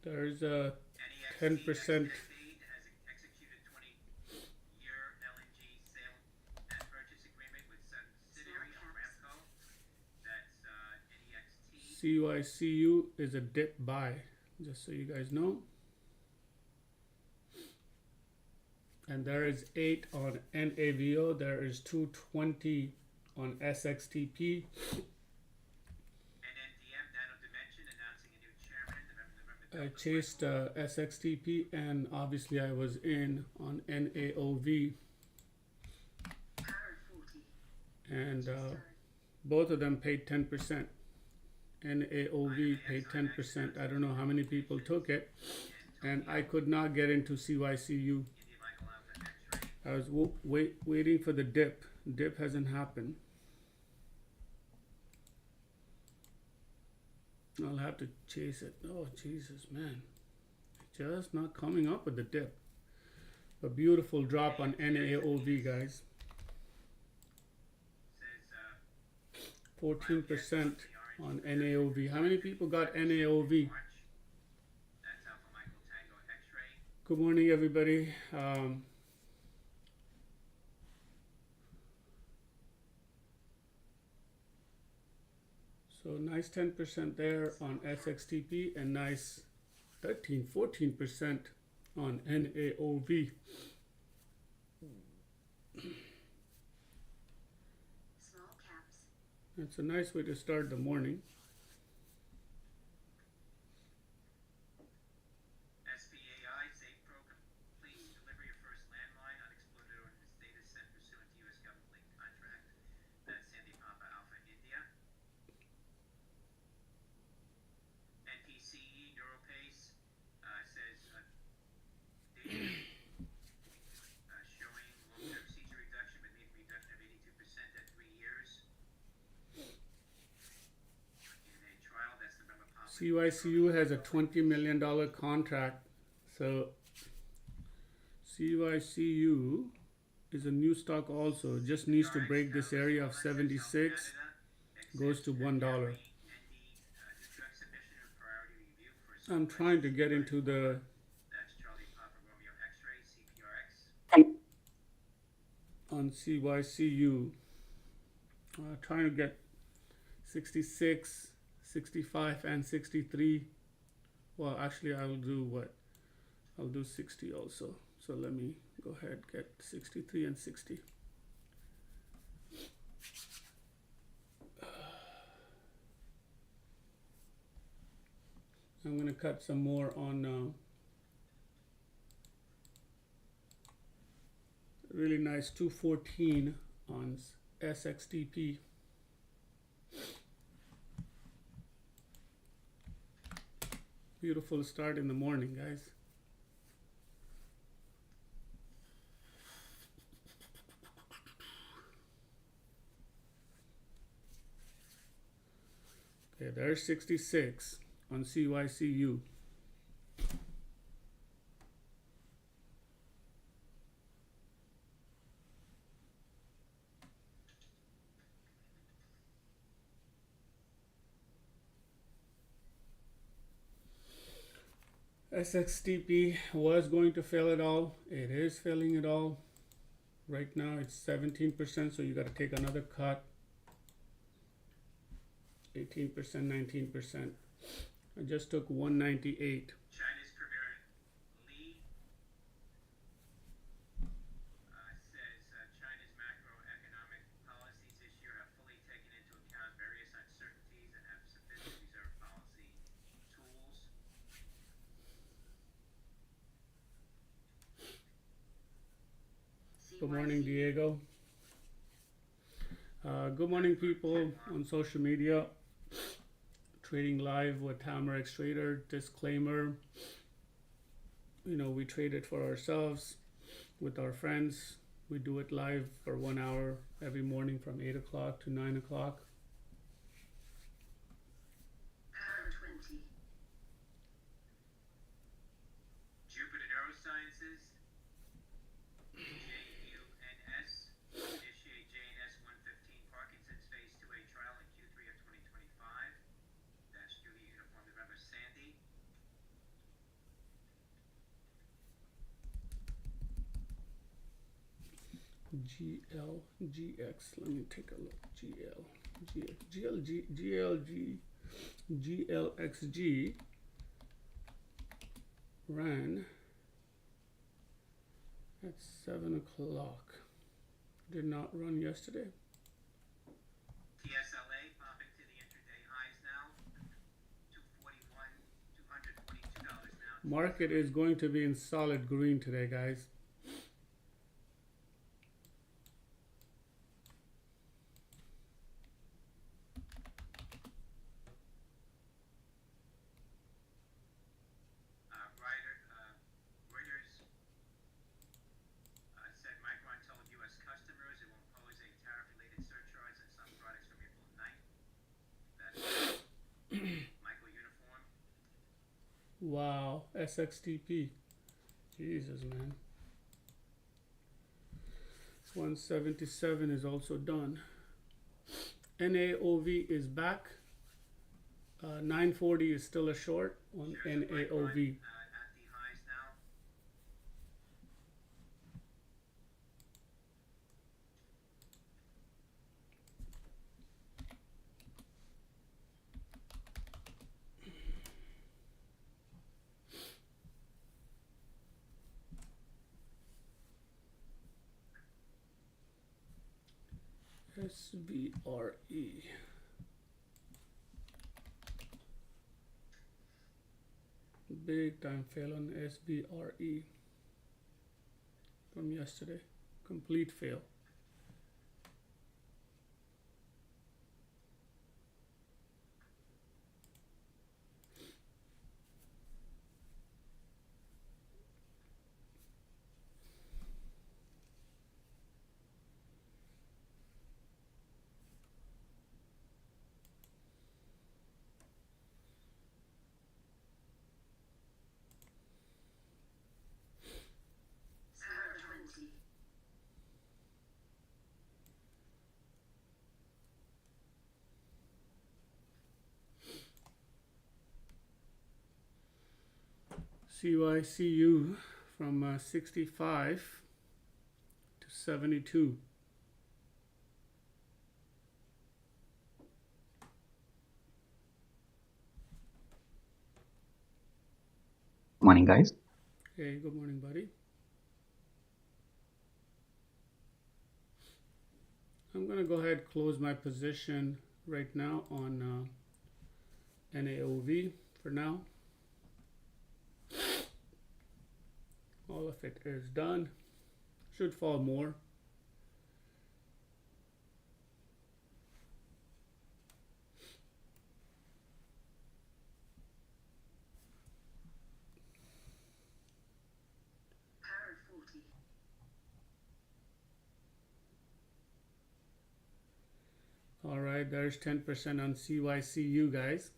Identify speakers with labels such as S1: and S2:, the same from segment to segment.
S1: There's a 10%. CYCU is a dip buy, just so you guys know. And there is 8 on NAVO. There is 220 on SXTP. I chased SXTP, and obviously I was in on NAOV. And both of them paid 10%. NAOV paid 10%. I don't know how many people took it. And I could not get into CYCU. I was waiting for the dip. Dip hasn't happened. I'll have to chase it. Oh, Jesus, man. Just not coming up with the dip. A beautiful drop on NAOV, guys. 14% on NAOV. How many people got NAOV? Good morning, everybody. So nice 10% there on SXTP and nice 14% on NAOV.
S2: Small caps.
S1: That's a nice way to start the morning.
S3: SPAI, Safe Program, please deliver your first landmine unexploded ordnance data set pursuant to U.S. government link contract. That's Sandy Papa Alpha India. NPCE NeuroPace says data showing long-term seizure reduction, but need reduction of 82% at 3 years. In a trial, that's November Papa.
S1: CYCU has a $20 million contract. So CYCU is a new stock also. Just needs to break this area of 76. Goes to $1. I'm trying to get into the on CYCU. Trying to get 66, 65, and 63. Well, actually, I'll do what? I'll do 60 also. So let me go ahead, get 63 and 60. I'm going to cut some more on really nice 214 on SXTP. Beautiful start in the morning, guys. Okay, there's 66 on CYCU. SXTP was going to fail it all. It is failing it all. Right now it's 17%, so you got to take another cut. 18%, 19%. I just took 198.
S3: China's Premier Li says China's macroeconomic policies this year have fully taken into account various uncertainties and have sufficient reserve policy tools.
S1: Good morning, Diego. Good morning, people on social media. Trading live with HammerXTraders. Disclaimer, you know, we trade it for ourselves with our friends. We do it live for 1 hour every morning from 8 o'clock to 9 o'clock.
S2: Hour 20.
S3: Jupiter Neurosciences, JUNS, initiate JNS 115 Parkinson's Phase 2A trial in Q3 of 2025. That's Julia Uniform November Sandy.
S1: GLGX. Let me take a look. GLXG ran at 7 o'clock. Did not run yesterday.
S3: TSLA popping to the intraday highs now. 242 now.
S1: Market is going to be in solid green today, guys.
S3: Reuters said Micron told U.S. customers it will impose a tariff-related surcharge on some products from April 9th. That's Michael Uniform.
S1: Wow, SXTP. Jesus, man. 177 is also done. NAOV is back. 940 is still a short on
S3: Shares of Micron,
S1: NAOV.
S3: at the highs now.
S1: SVRE. Big time fail on SVRE from yesterday. Complete fail.
S2: Arrow 20.
S1: CYCU from 65 to 72.
S4: Morning, guys.
S1: Hey, good morning, buddy. I'm gonna go ahead and close my position right now on NAOV for now. All of it is done. Should fall more.
S2: Arrow 40.
S1: All right, there's 10% on CYCU, guys.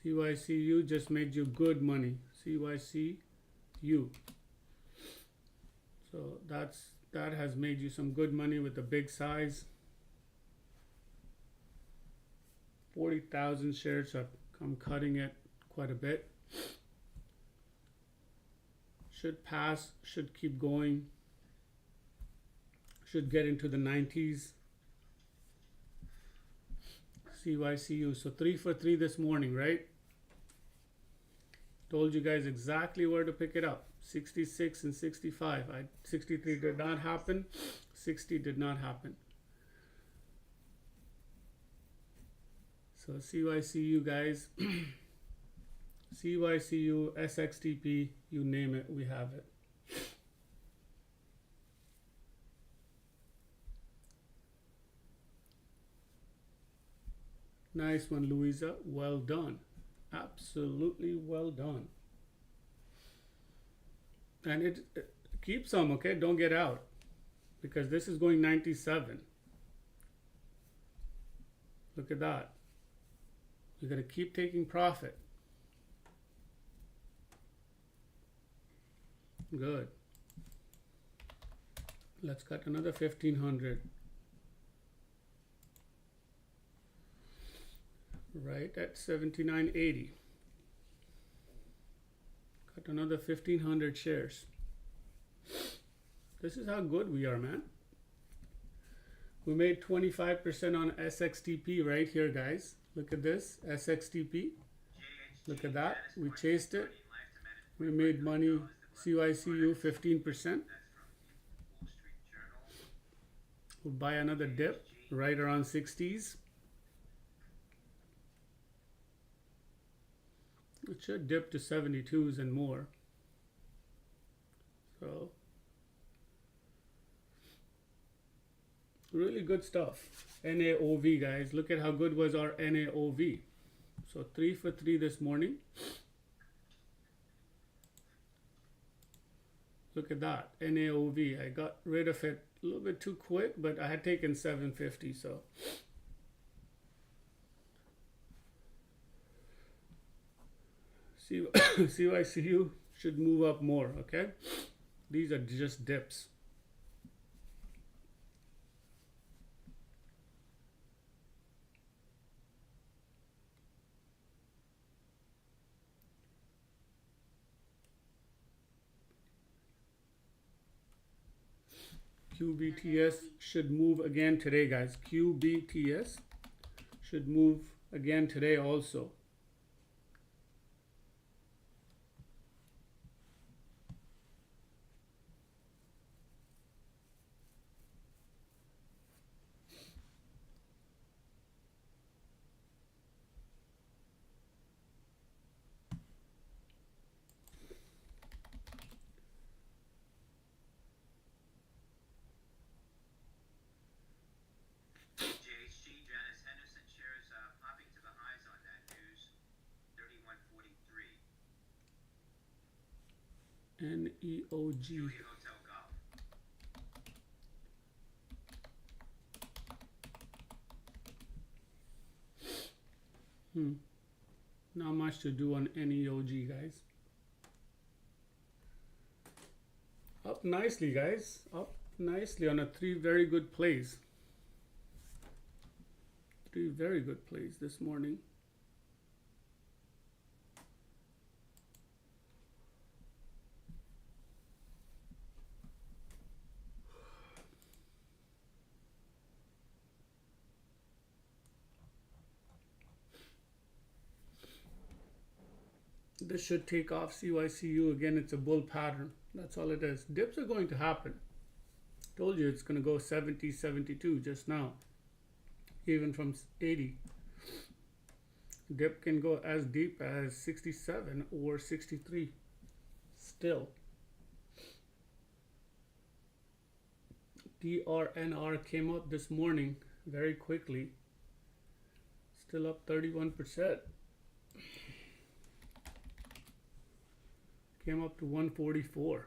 S1: CYCU just made you good money. CYCU. So that has made you some good money with the big size. 40,000 shares have come cutting it quite a bit. Should pass, should keep going. Should get into the 90s. CYCU. So 3 for 3 this morning, right? Told you guys exactly where to pick it up. 66 and 65. 63 did not happen. 60 did not happen. So CYCU, guys. CYCU, SXTP, you name it, we have it. Nice one, Louisa. Well done. Absolutely well done. And it keep some, okay? Don't get out. Because this is going 97. Look at that. You're going to keep taking profit. Good. Let's cut another 1,500. right at 79.80. Got another 1,500 shares. This is how good we are, man. We made 25% on SXTP right here, guys. Look at this, SXTP. Look at that. We chased it. We made money. CYCU 15%. We'll buy another dip right around 60s. It should dip to 72s and more. So really good stuff. NAOV, guys. Look at how good was our NAOV. So 3 for 3 this morning. Look at that, NAOV. I got rid of it a little bit too quick, but I had taken 750, so. CYCU should move up more, okay? These are just dips. QBTS should move again today, guys. QBTS should move again today also. NEOG. Not much to do on NEOG, guys. Up nicely, guys. Up nicely on a 3 very good plays. 3 very good plays this morning. This should take off CYCU again. It's a bull pattern. That's all it is. Dips are going to happen. Told you it's going to go 70, 72 just now. Even from 80. Dip can go as deep as 67 or 63. Still. DRNR came up this morning very quickly. Still up 31%. Came up to 144.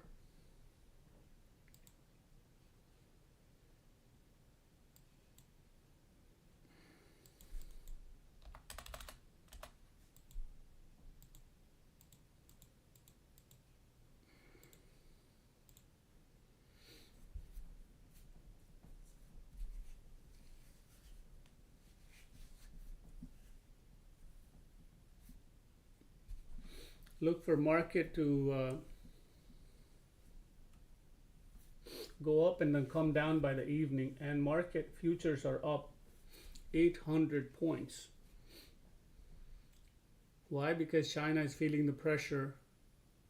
S1: Look for market to go up and then come down by the evening, and market futures are up 800 points. Why? Because China is feeling the pressure.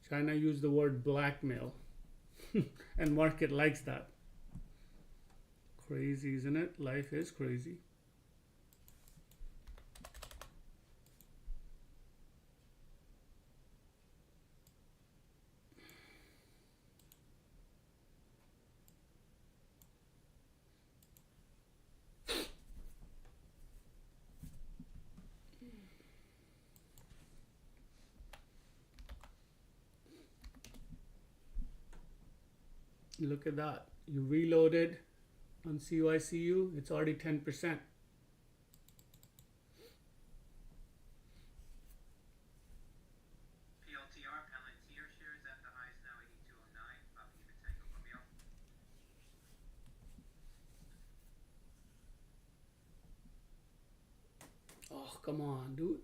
S1: China used the word blackmail and market likes that. Crazy, isn't it? Life is crazy. Look at that. You reloaded on CYCU, it's already 10%.
S3: PLTR Palantir shares at the highest now, 82.09. Popping in the Tango Romeo.
S1: Oh, come on, dude.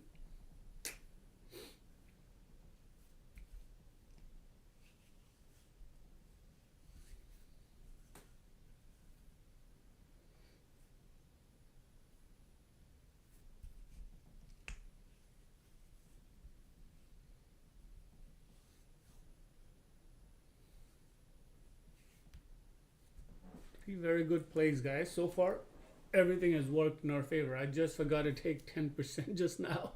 S1: Three very good plays, guys. So far, everything has worked in our favor. I just forgot to take 10% just now.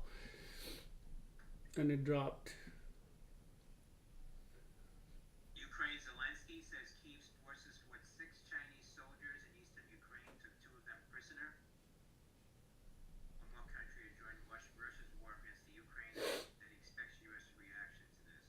S1: And it dropped.
S3: Ukraine Zelensky says Kyiv's forces fought 6 Chinese soldiers in eastern Ukraine, took 2 of them prisoner. One more country has joined Russia's war against the Ukraine that he expects U.S. reaction to this.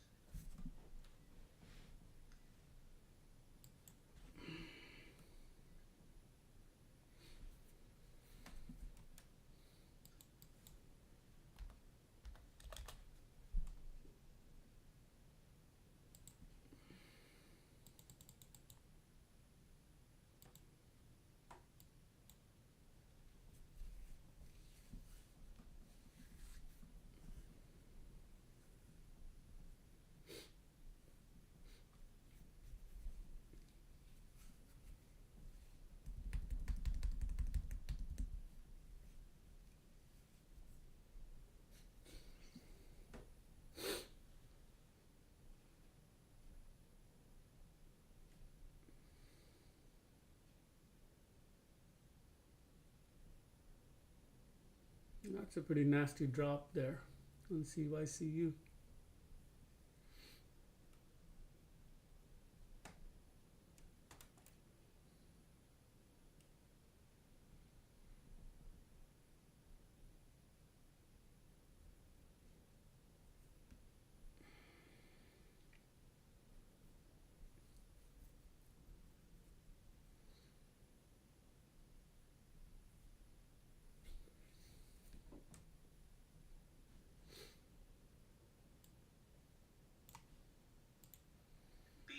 S1: That's a pretty nasty drop there on CYCU.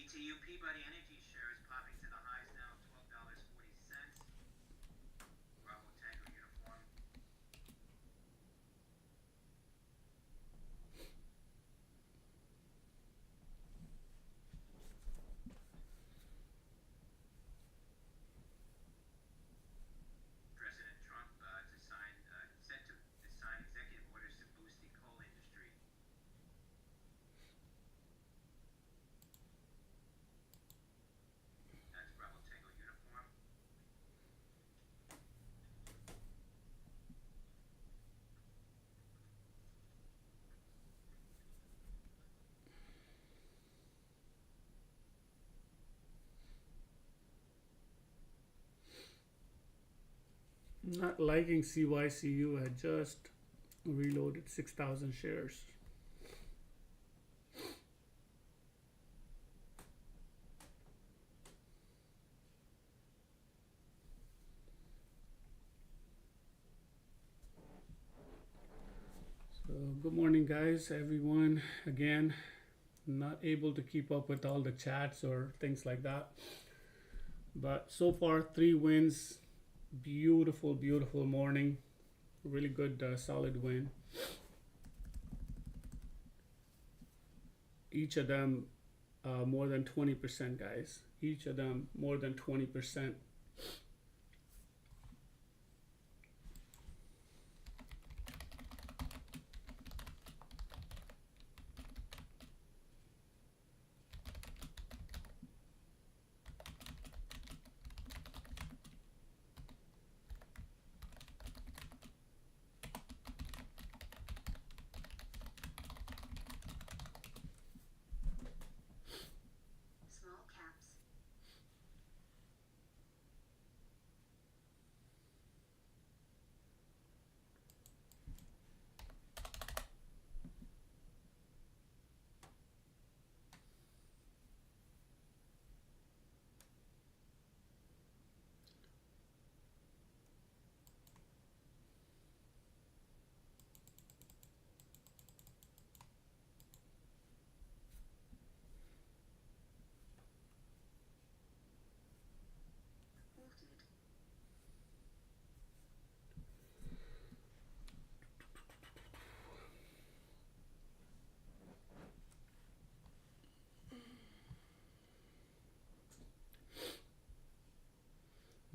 S3: BTU Peabody Energy shares popping to the highs now of $12.40. Bravo Tango uniform. President Trump set to sign executive orders to boost the coal industry. That's Bravo Tango uniform.
S1: Not liking CYCU. I just reloaded 6,000 shares. So good morning, guys, everyone. Again, not able to keep up with all the chats or things like that, but so far 3 wins. Beautiful, beautiful morning. Really good, solid win. Each of them more than 20%, guys. Each of them more than 20%.
S2: Small caps.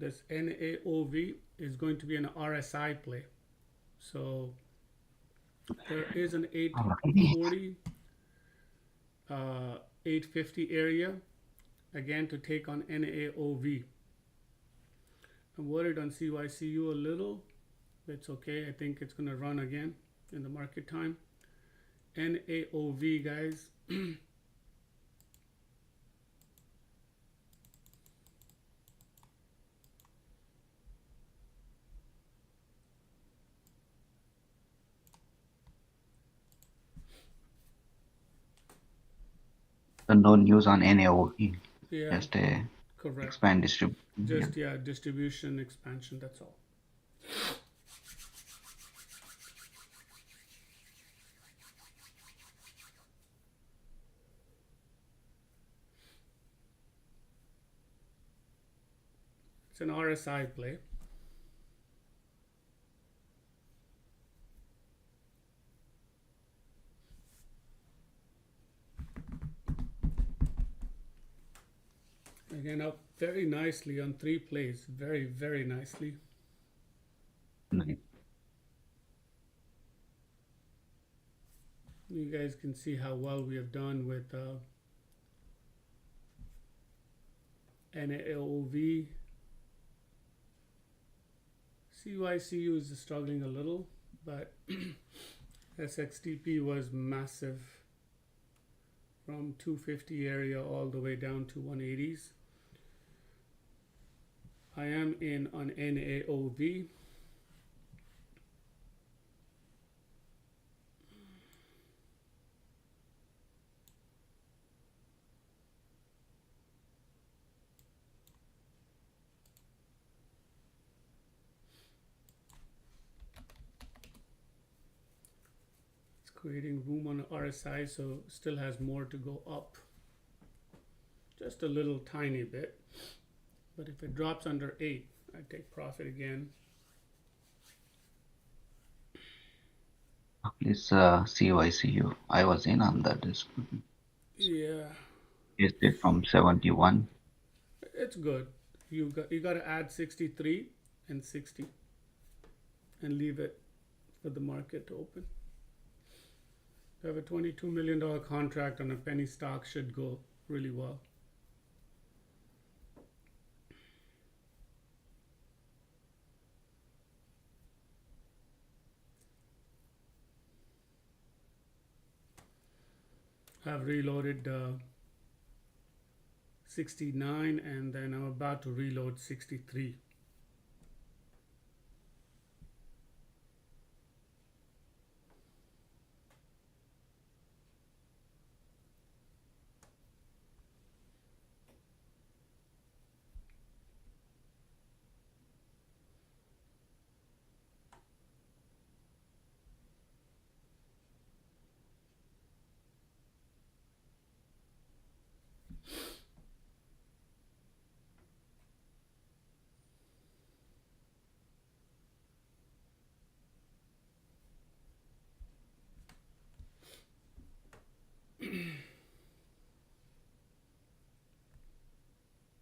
S1: this NAOV is going to be an RSI play. So there is an
S4: Alrighty.
S1: 840, 850 area again to take on NAOV. I'm worried on CYCU a little. It's okay. I think it's going to run again in the market time. NAOV, guys.
S4: So no news on NAOV,
S1: Yeah,
S4: just a
S1: correct.
S4: expand distribution.
S1: Just, yeah, distribution expansion, that's all. It's an RSI play. Again, up very nicely on 3 plays. Very, very nicely.
S4: Nice.
S1: You guys can see how well we have done with NAOV. CYCU is struggling a little, but SXTP was massive from 250 area all the way down to 180s. I am in on NAOV. It's creating room on RSI, so still has more to go up. Just a little tiny bit. But if it drops under 8, I take profit again.
S4: Please CYCU. I was in on that.
S1: Yeah,
S4: Is it from 71?
S1: it's good. You got to add 63 and 60 and leave it for the market to open. You have a $22 million contract on a penny stock, should go really well. I've reloaded 69 and then I'm about to reload 63.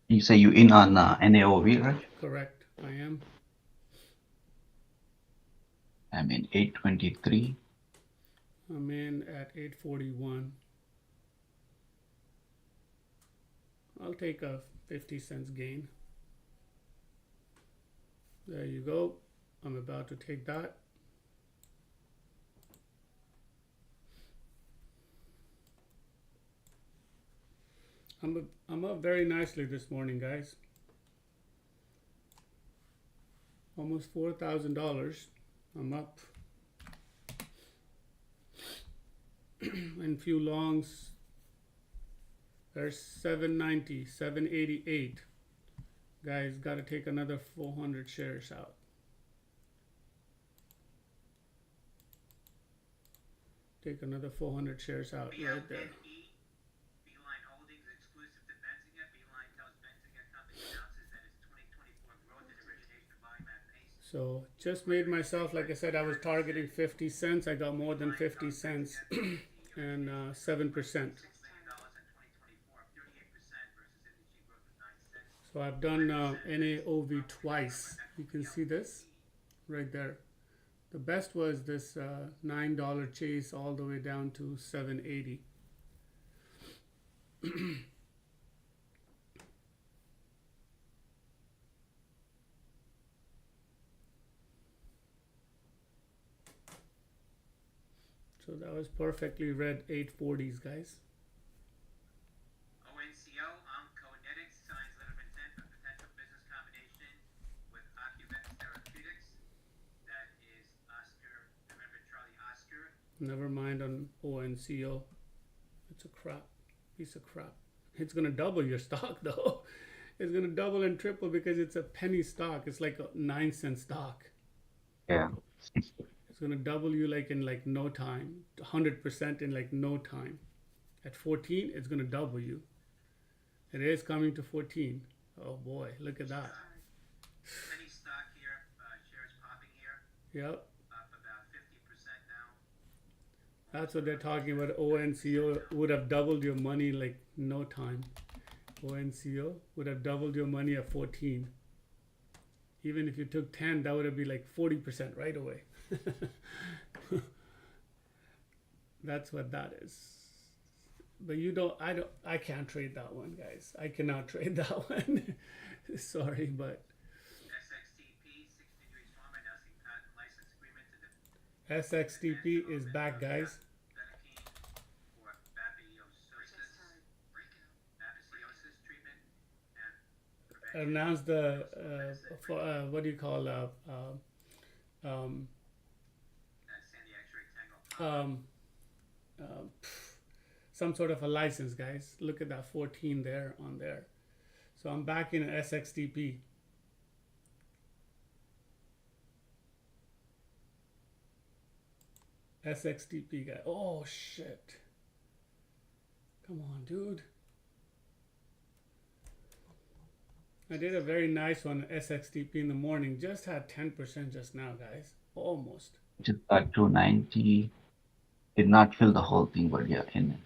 S4: You say you in on NAOV, right?
S1: Correct, I am.
S4: I'm in 823.
S1: I'm in at 841. I'll take a 50 cents gain. There you go. I'm about to take that. I'm up very nicely this morning, guys. Almost $4,000. I'm up. And few longs. There's 790, 788. Guys, got to take another 400 shares out. Take another 400 shares out right there.
S3: Beeline Holdings exclusive to Benzinga. Beeline tells Benzinga Company announces that its 2024 growth and origination volume at pace.
S1: So just made myself, like I said, I was targeting 50 cents. I got more than 50 cents and 7%.
S3: $6 million in 2024, 38% versus industry growth of 9 cents.
S1: So I've done NAOV twice. You can see this right there. The best was this $9 chase all the way down to 780. So that was perfectly read 840s, guys.
S3: ONCO, Onconetics, signs letter of intent for potential business combination with Ocuvet Therapeutics. That is Oscar, November Charlie Oscar.
S1: Never mind on ONCO. It's a crap. Piece of crap. It's gonna double your stock though. It's gonna double and triple because it's a penny stock. It's like a 9-cent stock.
S4: Yeah.
S1: It's gonna double you like in like no time. 100% in like no time. At 14, it's gonna double you. It is coming to 14. Oh boy, look at that.
S3: Penny stock here, shares popping here,
S1: Yep.
S3: up about 50% now.
S1: That's what they're talking about. ONCO would have doubled your money in like no time. ONCO would have doubled your money at 14. Even if you took 10, that would have been like 40% right away. That's what that is. But I can't trade that one, guys. I cannot trade that one. Sorry, but
S3: SXTP, 60 Degrees Pharma, announcing patent license agreement to the
S1: SXTP is back, guys.
S3: Benapine for babesiosis treatment and prevention.
S1: Announced the what do you call
S3: That's Sandy X-ray Tango.
S1: some sort of a license, guys. Look at that 14 there on there. So I'm back in SXTP. SXTP guy. Oh shit. Come on, dude. I did a very nice one, SXTP in the morning. Just had 10% just now, guys. Almost.
S4: Just got 290. Did not fill the whole thing, but yeah, in it.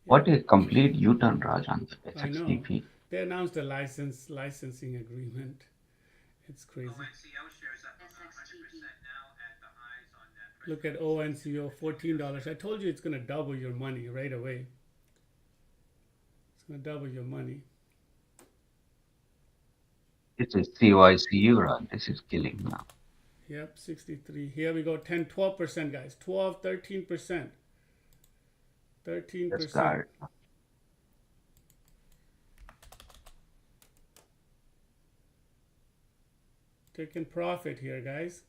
S4: What is complete U-turn, Raj, on the
S1: I know.
S4: SXTP?
S1: They announced a licensing agreement. It's crazy.
S3: ONCO shares up about 100% now at the highs on that.
S1: Look at ONCO, $14. I told you it's going to double your money right away. It's going to double your money.
S4: This is CYCU, Raj. This is killing now.
S1: Yep, 63. Here we go, 10, 12%, guys. 12, 13%. 13%.
S4: Just got it.
S1: Taking profit here, guys.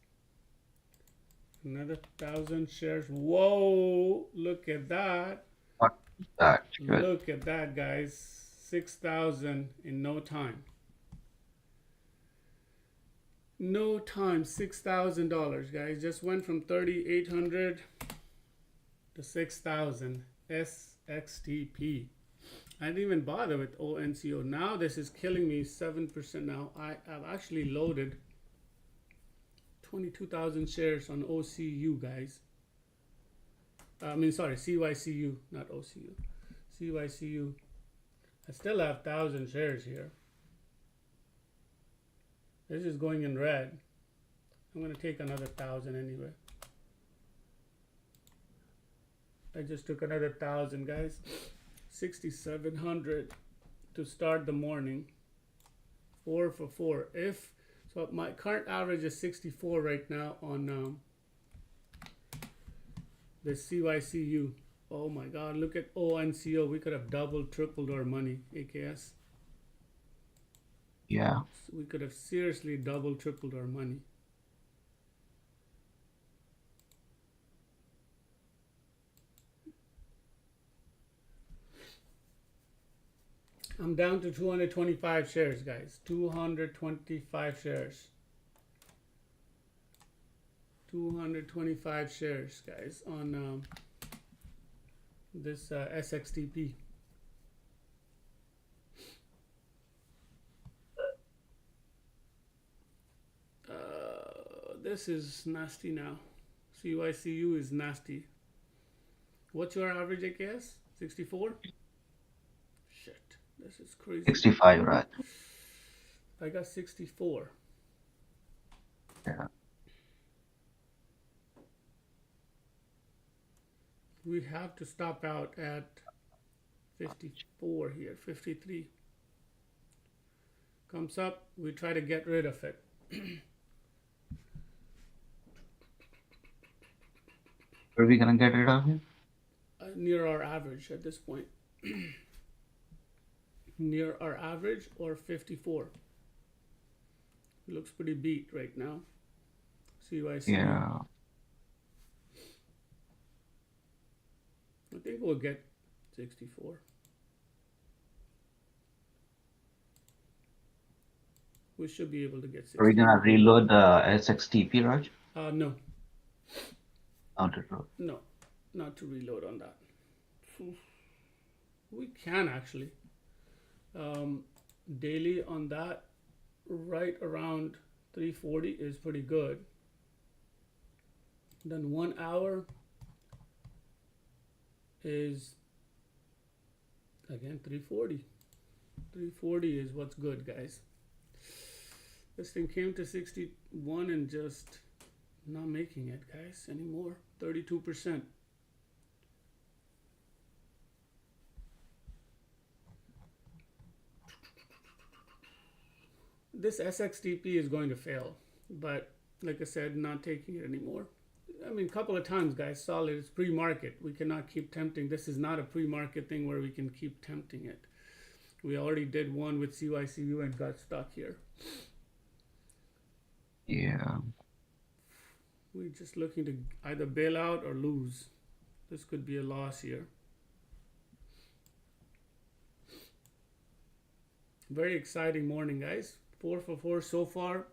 S1: Another 1,000 shares. Whoa, look at that.
S4: What is that? Good.
S1: Look at that, guys. 6,000 in no time. No time, $6,000, guys. Just went from 3,800 to 6,000. SXTP. I didn't even bother with ONCO. Now this is killing me 7% now. I've actually loaded 22,000 shares on OCU, guys. CYCU, not OCU. CYCU. I still have 1,000 shares here. This is going in red. I'm going to take another 1,000 anyway. I just took another 1,000, guys. 6,700 to start the morning. 4 for 4. So my current average is 64 right now on the CYCU. Oh my God, look at ONCO. We could have doubled, tripled our money, AKS.
S4: Yeah.
S1: So we could have seriously doubled, tripled our money. I'm down to 225 shares, guys. 225 shares. 225 shares, guys, on this SXTP. This is nasty now. CYCU is nasty. What's your average, AKS? 64? Shit. This is crazy.
S4: 65, right?
S1: I got 64.
S4: Yeah.
S1: We have to stop out at 54 here. 53 comes up, we try to get rid of it.
S4: Are we gonna get rid of it?
S1: Near our average at this point. Near our average or 54. It looks pretty beat right now. CYC.
S4: Yeah.
S1: I think we'll get 64. We should be able to get 64.
S4: Are we gonna reload the SXTP, Raj?
S1: No.
S4: Not at all.
S1: No, not to reload on that. We can actually. Daily on that, right around 340 is pretty good. Then 1 hour is again 340. 340 is what's good, guys. This thing came to 61 and just not making it, guys, anymore. 32%. This SXTP is going to fail, but like I said, not taking it anymore. I mean, a couple of times, guys, solid. It's pre-market. We cannot keep tempting. This is not a pre-market thing where we can keep tempting it. We already did one with CYCU and got stuck here.
S4: Yeah.
S1: We're just looking to either bail out or lose. This could be a loss here. Very exciting morning, guys. 4 for 4 so far.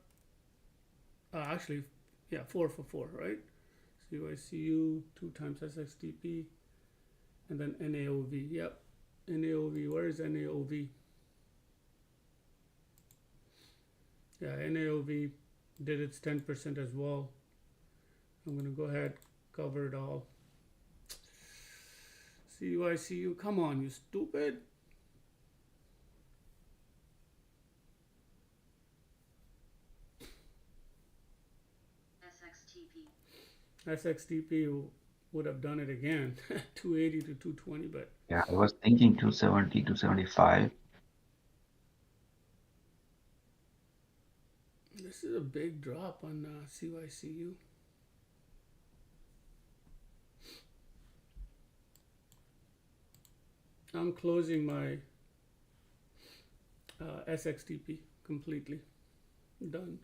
S1: Actually, yeah, 4 for 4, right? CYCU, 2 times SXTP, and then NAOV. Yep, NAOV. Where is NAOV? Yeah, NAOV did its 10% as well. I'm gonna go ahead, cover it all. CYCU, come on, you stupid. SXTP would have done it again, 280 to 220, but
S4: Yeah, I was thinking 270, 275.
S1: this is a big drop on CYCU. I'm closing my SXTP completely. Done.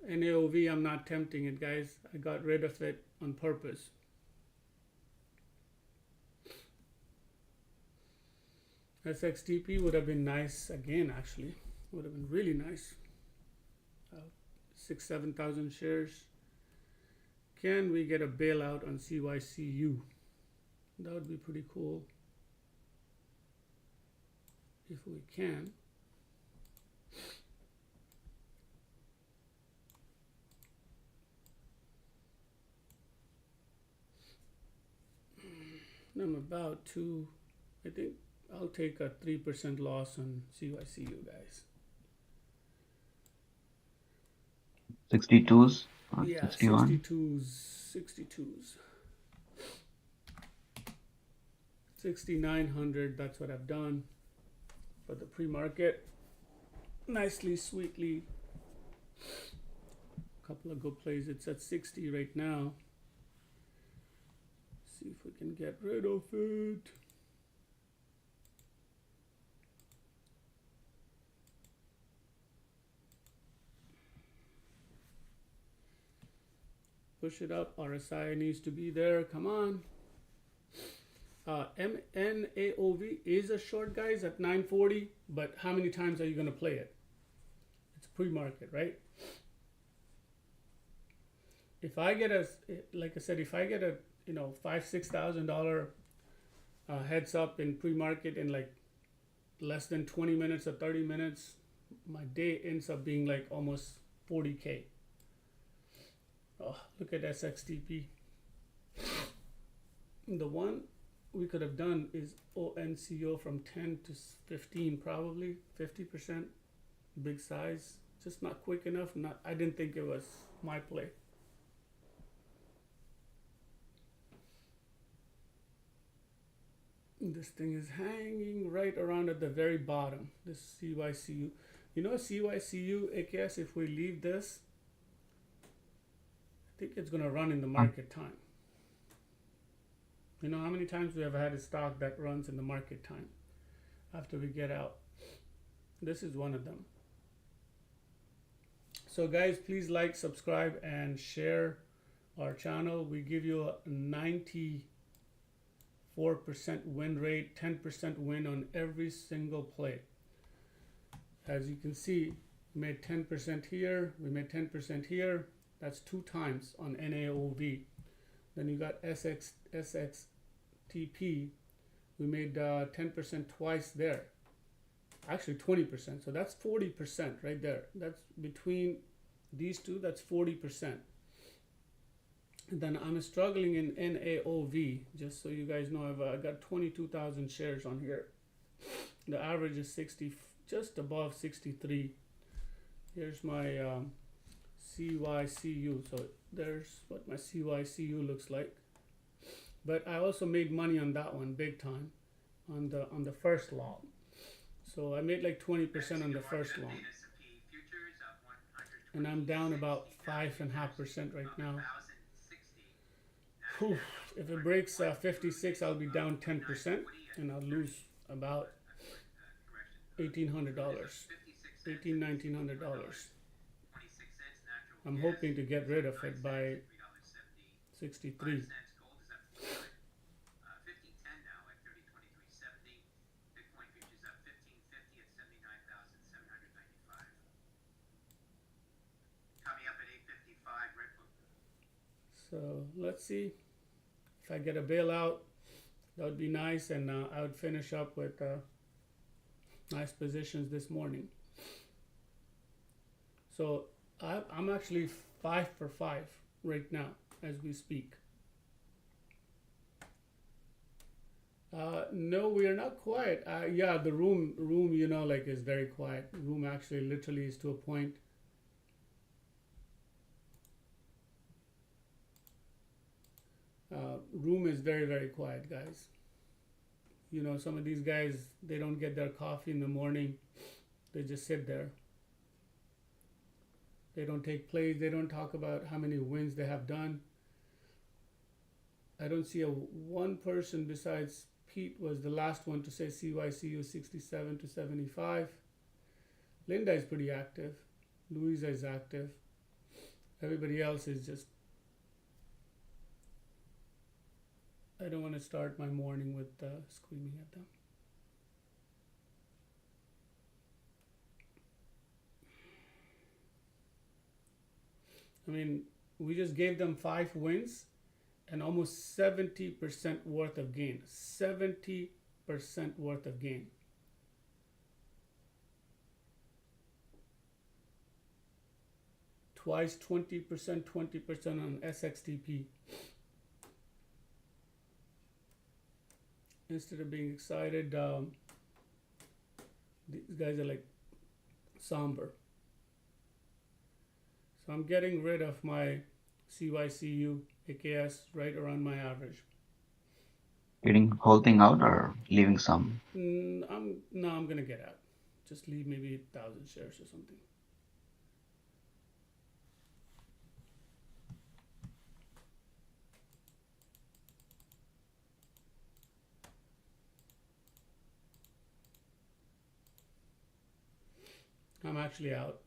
S1: NAOV, I'm not tempting it, guys. I got rid of it on purpose. SXTP would have been nice again, actually. Would have been really nice. 6,000-7,000 shares. Can we get a bailout on CYCU? That would be pretty cool. If we can. I'm about to, I think I'll take a 3% loss on CYCU, guys.
S4: 62s?
S1: Yeah,
S4: 61?
S1: 62s. 6,900, that's what I've done for the pre-market. Nicely, sweetly. A couple of good plays. It's at 60 right now. See if we can get rid of it. Push it up. RSI needs to be there. Come on. NAOV is a short, guys, at 940. But how many times are you going to play it? It's pre-market, right? If I get a, like I said, if I get a, $5,000-$6,000 heads up in pre-market in like less than 20 minutes or 30 minutes, my day ends up being like almost 40K. Oh, look at SXTP. The one we could have done is ONCO from 10 to 15, probably 50%, big size, just not quick enough. Not, I didn't think it was my play. This thing is hanging right around at the very bottom. This CYCU. You know, CYCU, AKS, if we leave this, I think it's going to run in the market time. You know how many times we have had a stock that runs in the market time after we get out? This is one of them. So guys, please like, subscribe, and share our channel. We give you a 94% win rate, 10% win on every single play. As you can see, we made 10% here, we made 10% here. That's 2 times on NAOV. Then you got SXTP. We made 10% twice there. Actually 20%. So that's 40% right there. That's between these two, that's 40%. And then I'm struggling in NAOV, just so you guys know. I got 22,000 shares on here. The average is 60, just above 63. Here's my CYCU. So there's what my CYCU looks like. But I also made money on that one big time on the first long. So I made like 20% on the first long. And I'm down about 5.5% right now. Whew. If it breaks 56, I'll be down 10% and I'll lose about $1,800, $1,900. I'm hoping to get rid of it by 63. So let's see if I get a bailout. That would be nice, and I would finish up with nice positions this morning. So I'm actually 5 for 5 right now as we speak. No, we are not quiet. Yeah, the room, you know, like is very quiet. Room actually literally is to a point. Room is very, very quiet, guys. You know, some of these guys, they don't get their coffee in the morning. They just sit there. They don't take plays. They don't talk about how many wins they have done. I don't see one person besides Pete was the last one to say CYCU 67 to 75. Linda is pretty active. Louisa is active. Everybody else is just... I don't want to start my morning with screaming at them. I mean, we just gave them 5 wins and almost 70% worth of gain. 70% worth of gain. Twice 20%, 20% on SXTP. Instead of being excited, these guys are like somber. So I'm getting rid of my CYCU, AKS right around my average.
S4: Getting whole thing out or leaving some?
S1: I'm gonna get out. Just leave maybe 1,000 shares or something. I'm actually out.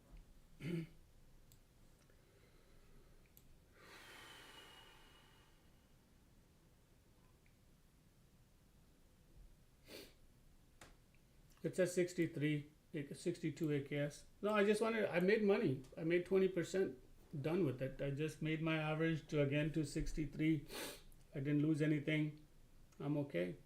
S1: It says 63, 62 AKS. No, I made money. I made 20% done with it. I just made my average to 63. I didn't lose anything. I'm okay.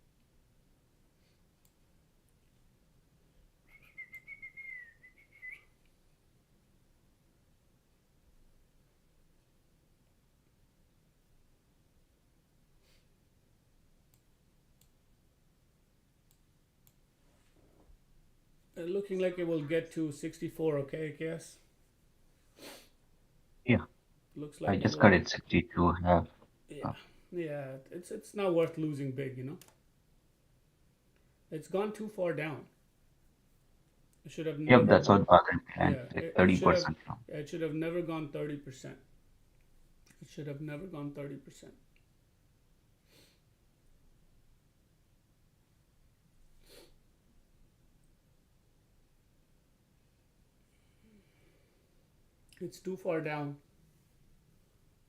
S1: looking like it will get to 64. Okay, I guess.
S4: Yeah,
S1: Looks
S4: I
S1: like it
S4: just
S1: will.
S4: got it 62 half.
S1: Yeah, yeah. It's not worth losing big, you know. It's gone too far down. It should have
S4: Yep,
S1: never
S4: that's what
S1: gone.
S4: bothered me. And
S1: Yeah,
S4: it's
S1: it should have.
S4: 30% now.
S1: It should have never gone 30%. It should have never gone 30%. It's too far down,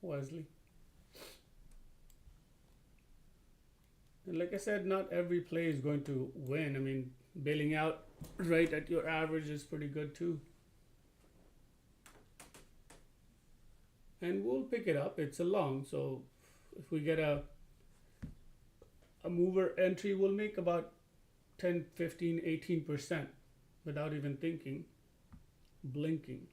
S1: Wesley. And like I said, not every play is going to win. I mean, bailing out right at your average is pretty good too. And we'll pick it up. It's a long, so if we get a mover entry, we'll make about 10, 15, 18% without even thinking, blinking.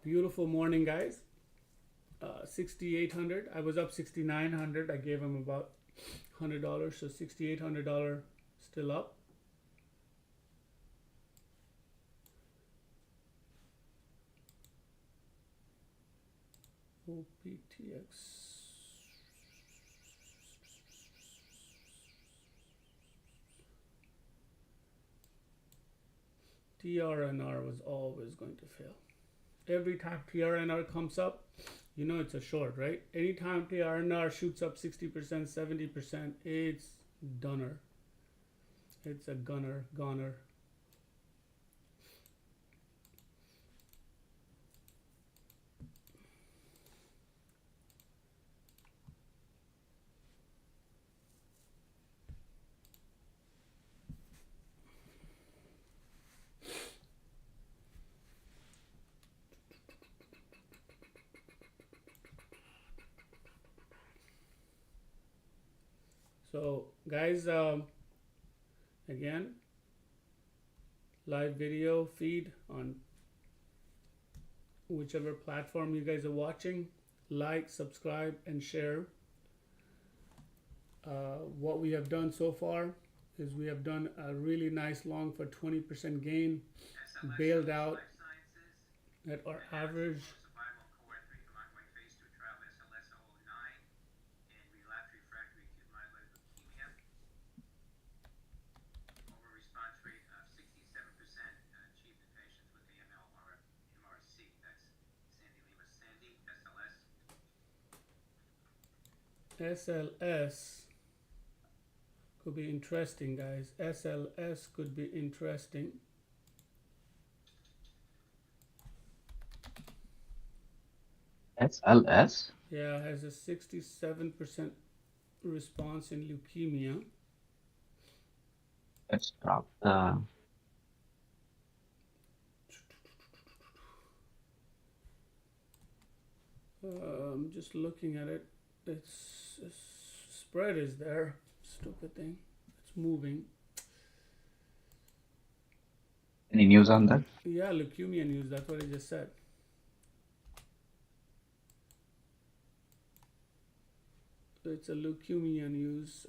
S1: Beautiful morning, guys. 6,800. I was up 6,900. I gave him about $100, so $6,800 still up. OPTX. TRNR was always going to fail. Every time TRNR comes up, you know it's a short, right? Anytime TRNR shoots up 60%, 70%, it's dunner. It's a goner. So, guys, again, live video feed on whichever platform you guys are watching. Like, subscribe, and share. What we have done so far is we have done a really nice long for 20% gain,
S3: SLS
S1: bailed
S3: Life
S1: out
S3: Sciences.
S1: at our
S3: Advanced
S1: average.
S3: Survival Core 3 from ongoing phase 2 trial SLS 009 and relapsed refractory acute myeloid leukemia. Over response rate of 67% achieved in patients with AML or MRC. That's Sandy Lima Sandy, SLS.
S1: SLS could be interesting, guys. SLS could be interesting.
S4: SLS?
S1: Yeah, has a 67% response in leukemia.
S4: Let's drop the.
S1: I'm just looking at it. It's spread is there. Stupid thing. It's moving.
S4: Any news on that?
S1: Yeah, leukemia news. That's what I just said. It's a leukemia news.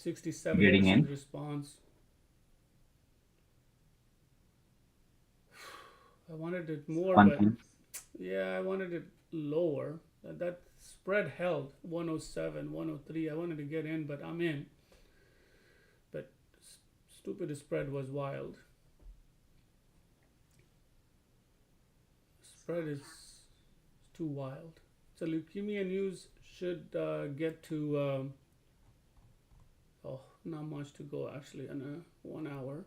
S1: 67% response. I wanted it more, but yeah, I wanted it lower. That spread held 107, 103. I wanted to get in, but I'm in. But stupid spread was wild. Spread is too wild. So leukemia news should get to not much to go actually in 1 hour.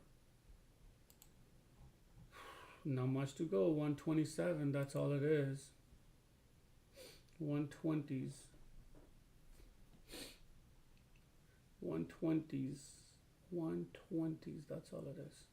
S1: Not much to go. 127. That's all it is. 120s. 120s. 120s. That's all it is.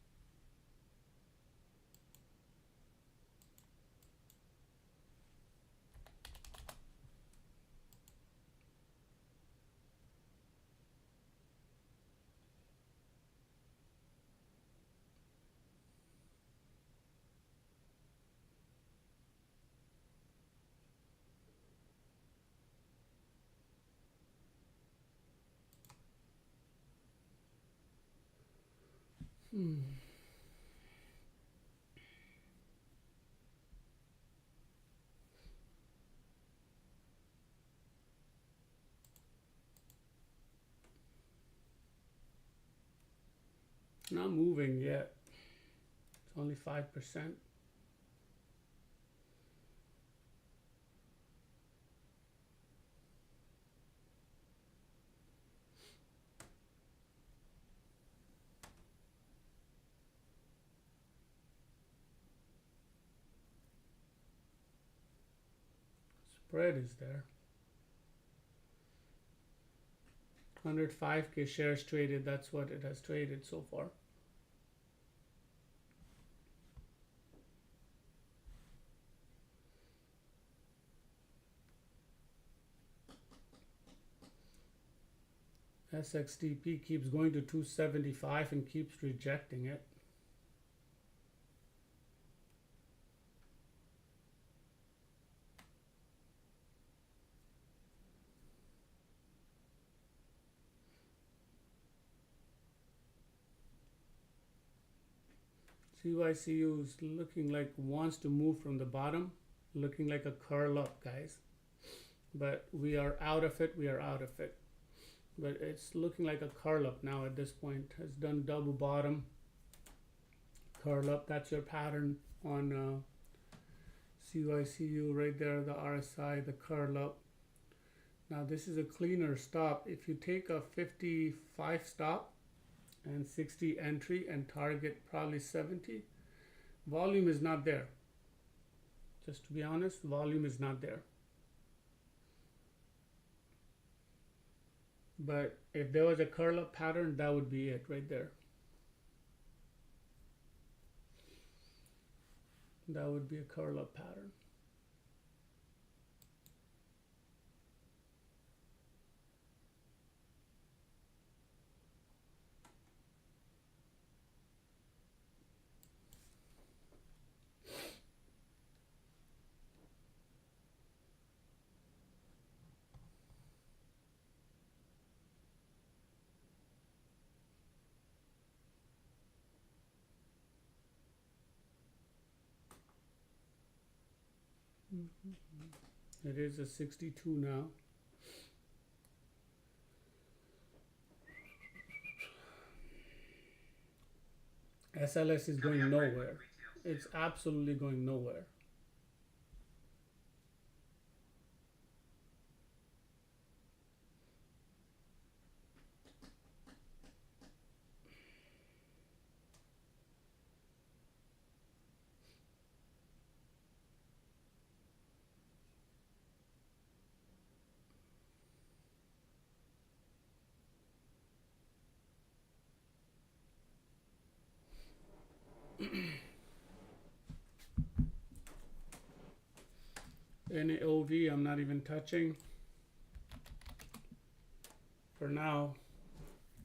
S1: Not moving yet. It's only 5%. Spread is there. 105K shares traded. That's what it has traded so far. SXTP keeps going to 275 and keeps rejecting it. CYCU is looking like wants to move from the bottom, looking like a curl up, guys. But we are out of it. We are out of it. But it's looking like a curl up now at this point. Has done double bottom, curl up. That's your pattern on CYCU right there, the RSI, the curl up. Now this is a cleaner stop. If you take a 55 stop and 60 entry and target probably 70, volume is not there. Just to be honest, volume is not there. But if there was a curl up pattern, that would be it right there. That would be a curl up pattern. It is a 62 now. SLS is going nowhere. It's absolutely going nowhere. NAOV, I'm not even touching. For now,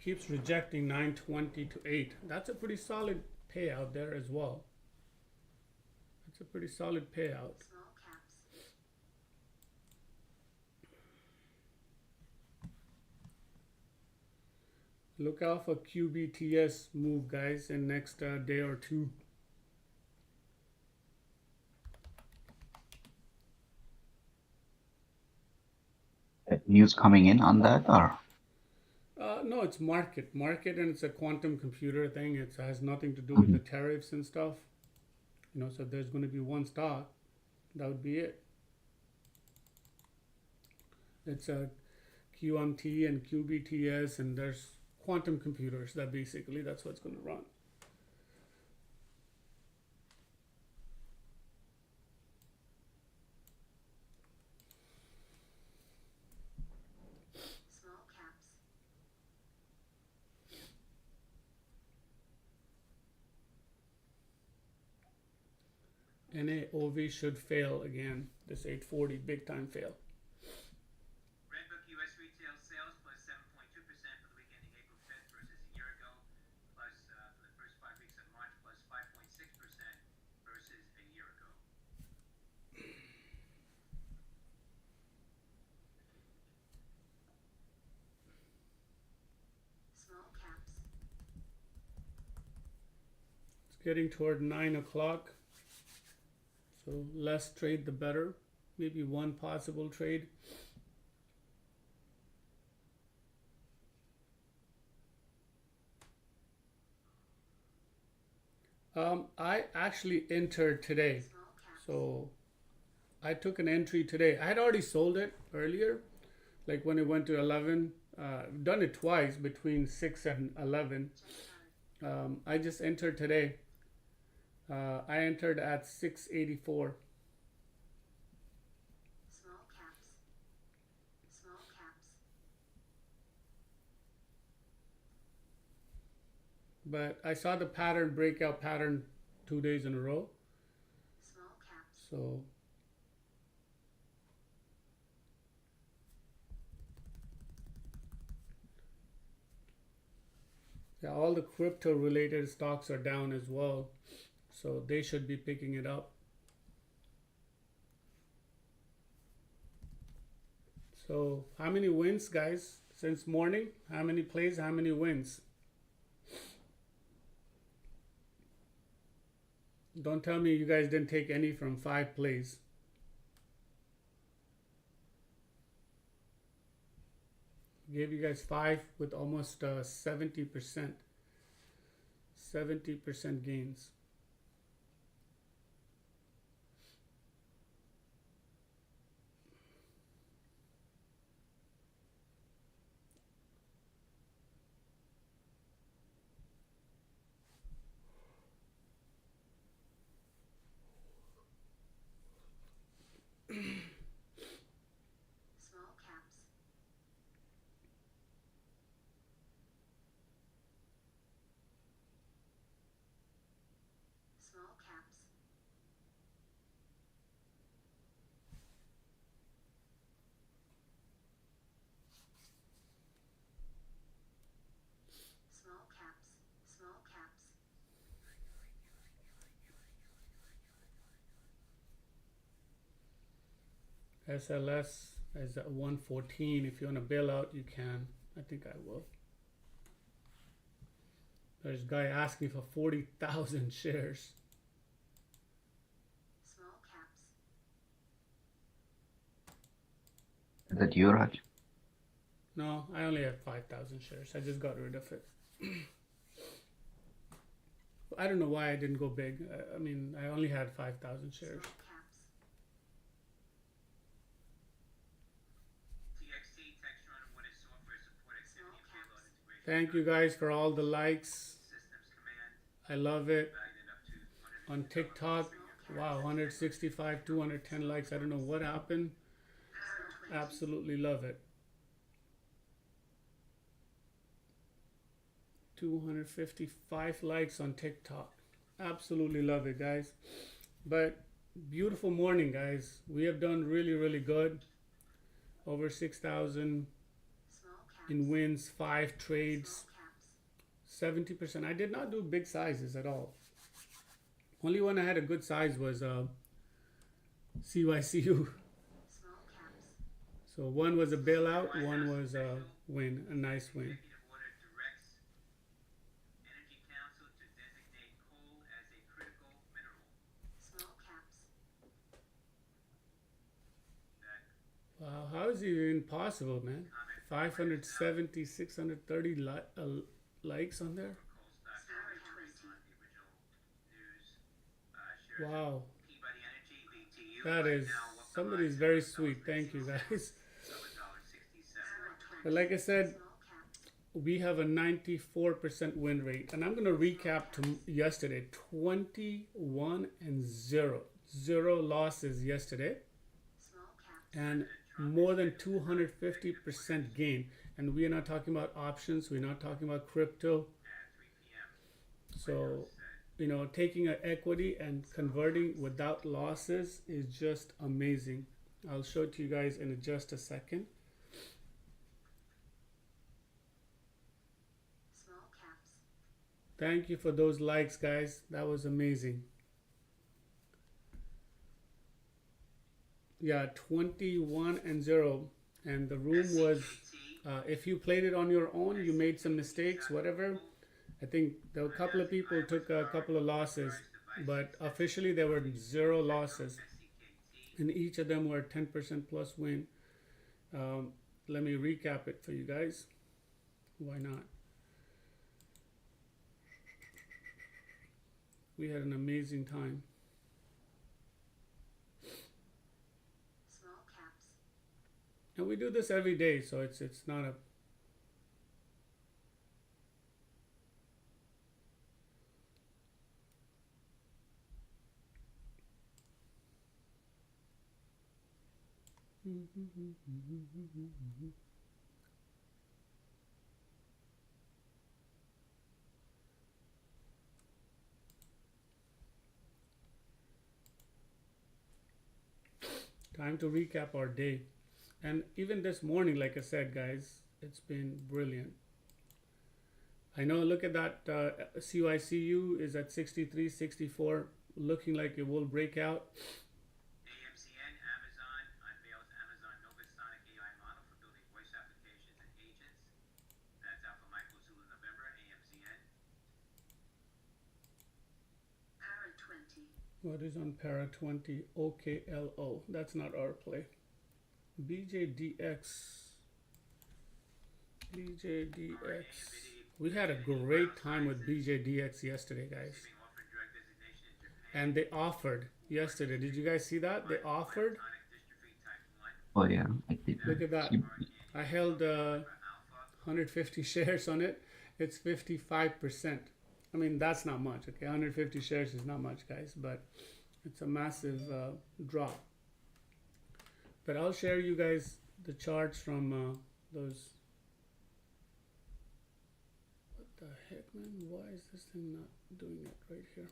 S1: keeps rejecting 920 to 8. That's a pretty solid payout there as well. That's a pretty solid payout.
S2: Small caps.
S1: Look out for QBTS move, guys, in next day or two.
S4: News coming in on that, or?
S1: No, it's market, and it's a quantum computer thing. It has nothing to do with the tariffs and stuff. You know, so there's going to be one stock, that would be it. It's a QMT and QBTS, and there's quantum computers that basically that's what's going to run.
S2: Small caps.
S1: NAOV should fail again. This 840 big time fail.
S3: Redbook U.S. retail sales plus 7.2% for the week ending April 5th versus a year ago, plus for the first 5 weeks of March plus 5.6% versus a year ago.
S2: Small caps.
S1: getting toward 9 o'clock. So less trade the better. Maybe one possible trade. I actually entered today.
S2: Small caps.
S1: So I took an entry today. I had already sold it earlier, like when it went to 11. I've done it twice between 6 and 11.
S2: Just started.
S1: I just entered today. I entered at 684.
S2: Small caps. Small caps.
S1: But I saw the pattern, breakout pattern 2 days in a row.
S2: Small caps.
S1: So yeah, all the crypto related stocks are down as well. So they should be picking it up. So how many wins, guys, since morning? How many plays? How many wins? Don't tell me you guys didn't take any from 5 plays. Gave you guys 5 with almost 70%. 70% gains.
S2: Small caps. Small caps. Small caps. Small caps.
S1: SLS is at 114. If you want to bail out, you can. I think I will. There's a guy asking for 40,000 shares.
S2: Small caps.
S4: Is that you, Raj?
S1: No, I only have 5,000 shares. I just got rid of it. I don't know why I didn't go big. I mean, I only had 5,000 shares.
S2: Small caps.
S3: TXT, Textron, and what is software support activity and payload integration?
S1: Thank you guys for all the likes.
S3: Systems command,
S1: I love it.
S3: valued enough to
S1: On TikTok, wow, 165, 210 likes. I don't know what happened. Absolutely love it. 255 likes on TikTok. Absolutely love it, guys. But beautiful morning, guys. We have done really, really good. Over 6,000
S2: Small caps.
S1: in wins, 5 trades,
S2: Small caps.
S1: 70%. I did not do big sizes at all. Only one I had a good size was CYCU.
S2: Small caps.
S1: So one was a bailout, one was a win, a nice win.
S3: executive order directs Energy Council to designate coal as a critical mineral.
S2: Small caps.
S3: That
S1: Wow, how is it even possible, man?
S3: comment
S1: 570, 630 likes on there?
S3: coal stock average on the original news. Shares of
S1: Wow,
S3: Peabody Energy, BTU.
S1: that
S3: right
S1: is,
S3: now, local
S1: somebody's
S3: highs
S1: very
S3: at
S1: sweet. Thank you, guys.
S3: so $1.67.
S1: But like I said,
S2: Small caps.
S1: we have a 94% win rate. And I'm going to recap to yesterday. 21 and 0. 0 losses yesterday.
S2: Small caps.
S1: And more than 250% gain. And we are not talking about options. We're not talking about crypto.
S3: At 3 p.m.
S1: So, you know, taking an equity and converting without losses is just amazing. I'll show it to you guys in just a second.
S2: Small caps.
S1: Thank you for those likes, guys. That was amazing. Yeah, 21 and 0. And the room was, if you played it on your own, you made some mistakes, whatever. I think there were a couple of people took a couple of losses, but officially there were 0 losses, and each of them were 10% plus win. Let me recap it for you guys. Why not? We had an amazing time.
S2: Small caps.
S1: And we do this every day, so it's not a time to recap our day. And even this morning, like I said, guys, it's been brilliant. I know, look at that, CYCU is at 63, 64, looking like it will break out.
S3: AMCN, Amazon unveils Amazon Novasonic AI model for building voice applications and agents. That's out for Michael Zulu November, AMCN.
S2: Para 20.
S1: What is on para 20? OKLO. That's not our play. BJDX. BJDX. We had a great time with BJDX yesterday, guys.
S3: Receiving orphan drug designation in Japan.
S1: And they offered yesterday. Did you guys see that? They offered.
S3: Myotonic dystrophy type 1.
S4: Oh yeah, I did.
S1: Look at that.
S4: See-
S1: I held
S3: Alpha.
S1: 150 shares on it. It's 55%. I mean, that's not much. Okay, 150 shares is not much, guys, but it's a massive drop. But I'll share you guys the charts from those. What the heck, man? Why is this thing not doing it right here?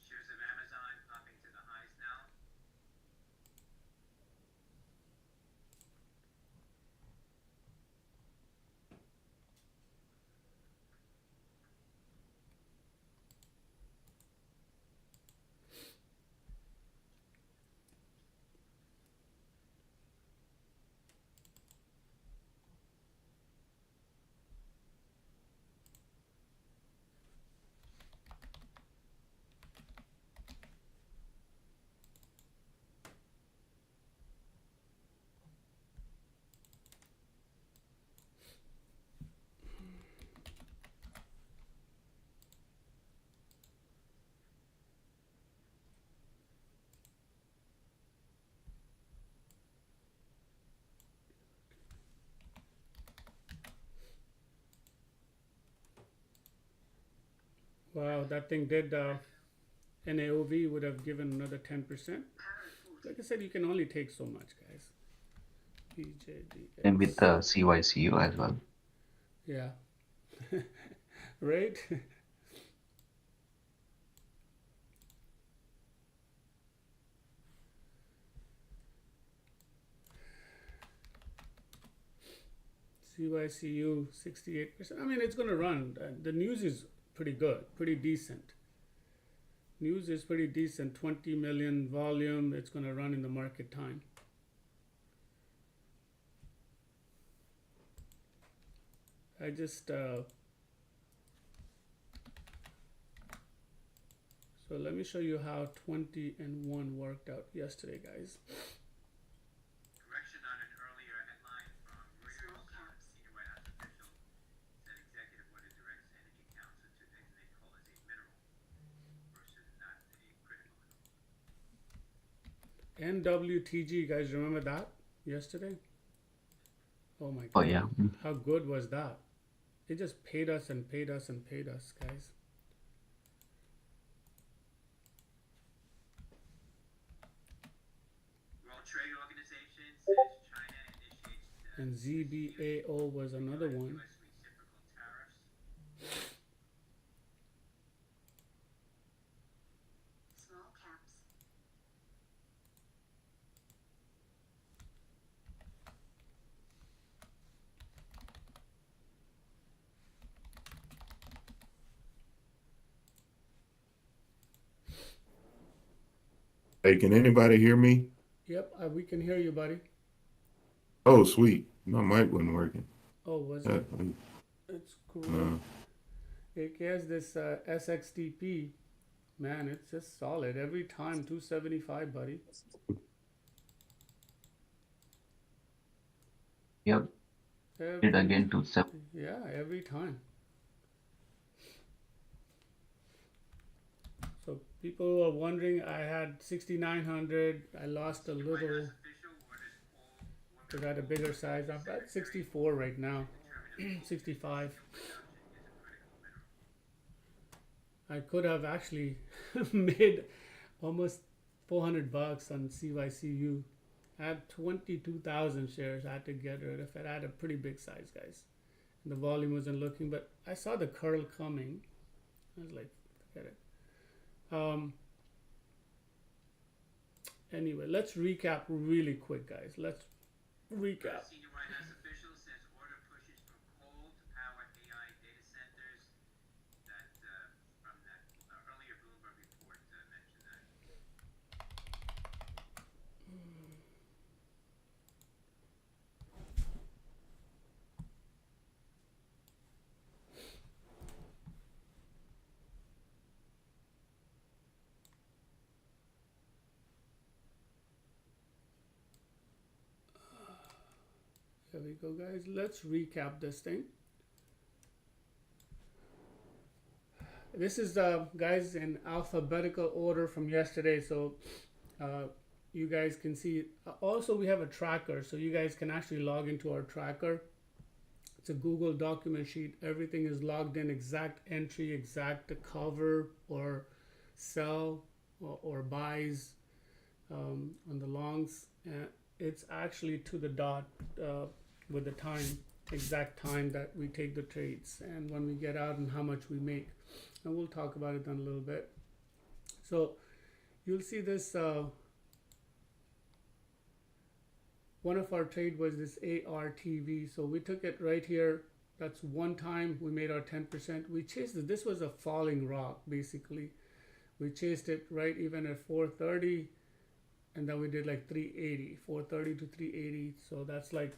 S3: Shares of Amazon popping to the highs now.
S1: Wow, that thing did. NAOV would have given another 10%.
S2: Para 40.
S1: Like I said, you can only take so much, guys. BJDX.
S4: And with the CYCU as well.
S1: Yeah. Right? CYCU 68%. I mean, it's going to run. The news is pretty good, pretty decent. News is pretty decent. 20 million volume. It's going to run in the market time. I just so let me show you how 20 and 1 worked out yesterday, guys.
S3: Correction on an earlier headline from Reuters. Senior White House official said executive order directs Energy Council to designate coal as a mineral versus not a critical mineral.
S1: NWTG, guys, remember that yesterday? Oh my
S4: Oh
S1: God.
S4: yeah.
S1: How good was that? It just paid us and paid us and paid us, guys.
S3: World Trade Organization says China initiates
S1: And ZBAO was another one.
S3: US reciprocal tariffs.
S2: Small caps.
S5: Hey, can anybody hear me?
S1: Yep, we can hear you, buddy.
S5: Oh, sweet. My mic wasn't working.
S1: Oh, was
S5: Uh,
S1: it? It's cool. It has this SXTP. Man, it's just solid every time. 275, buddy.
S4: Yep. Did
S1: Every
S4: again to 7.
S1: yeah, every time. So people are wondering. I had 6,900. I lost a little
S3: Official orders all
S1: because I had a bigger size. I'm at 64 right now. 65. I could have actually made almost 400 bucks on CYCU. I had 22,000 shares I had to get rid of it. I had a pretty big size, guys. And the volume wasn't looking, but I saw the curl coming. I was like, forget it. Anyway, let's recap really quick, guys. Let's recap.
S3: Senior White House official says order pushes for coal to power AI data centers. That from that earlier Bloomberg report mentioned that.
S1: There we go, guys. Let's recap this thing. This is the guys in alphabetical order from yesterday, so you guys can see. Also, we have a tracker, so you guys can actually log into our tracker. It's a Google document sheet. Everything is logged in, exact entry, exact cover or sell or buys on the longs. It's actually to the dot with the time, exact time that we take the trades and when we get out and how much we make. And we'll talk about it in a little bit. So you'll see this. One of our trade was this ARTV. So we took it right here. That's one time we made our 10%. We chased it. This was a falling rock, basically. We chased it right even at 430. And then we did like 380, 430 to 380. So that's like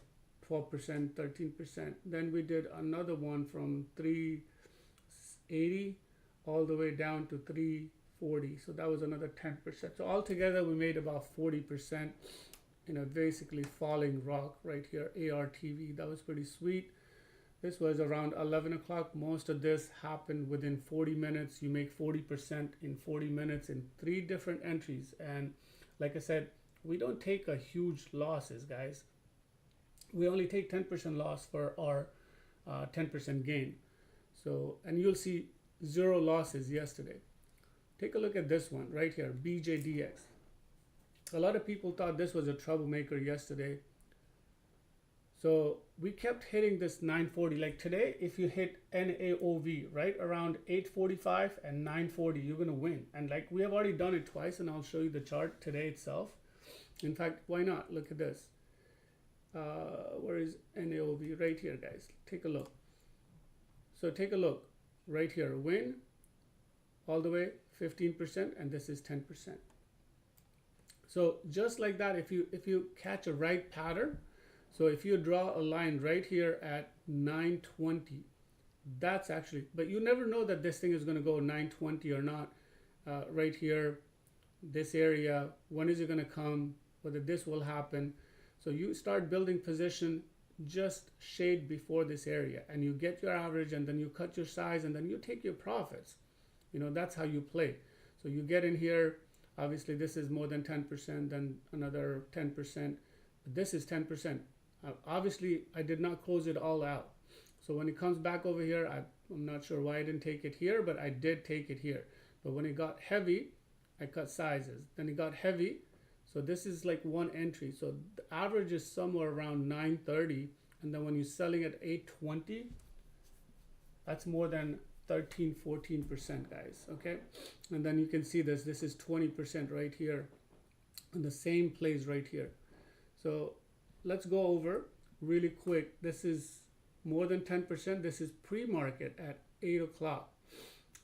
S1: 12%, 13%. Then we did another one from 380 all the way down to 340. So that was another 10%. So altogether we made about 40% in a basically falling rock right here, ARTV. That was pretty sweet. This was around 11 o'clock. Most of this happened within 40 minutes. You make 40% in 40 minutes in 3 different entries. And like I said, we don't take a huge losses, guys. We only take 10% loss for our 10% gain. So, and you'll see 0 losses yesterday. Take a look at this one right here, BJDX. A lot of people thought this was a troublemaker yesterday. So we kept hitting this 940. Like today, if you hit NAOV right around 845 and 940, you're gonna win. And like we have already done it twice, and I'll show you the chart today itself. In fact, why not? Look at this. Where is NAOV? Right here, guys. Take a look. So take a look right here. Win all the way 15%, and this is 10%. So just like that, if you catch a right pattern. So if you draw a line right here at 920, that's actually, but you never know that this thing is going to go 920 or not. Right here, this area, when is it going to come, whether this will happen. So you start building position just shade before this area, and you get your average, and then you cut your size, and then you take your profits. You know, that's how you play. So you get in here, obviously this is more than 10%, then another 10%, but this is 10%. Obviously, I did not close it all out. So when it comes back over here, I'm not sure why I didn't take it here, but I did take it here. But when it got heavy, I cut sizes. Then it got heavy. So this is like one entry. So the average is somewhere around 930. And then when you're selling at 820, that's more than 13, 14%, guys. Okay. And then you can see this. This is 20% right here. And the same plays right here. So let's go over really quick. This is more than 10%. This is pre-market at 8 o'clock.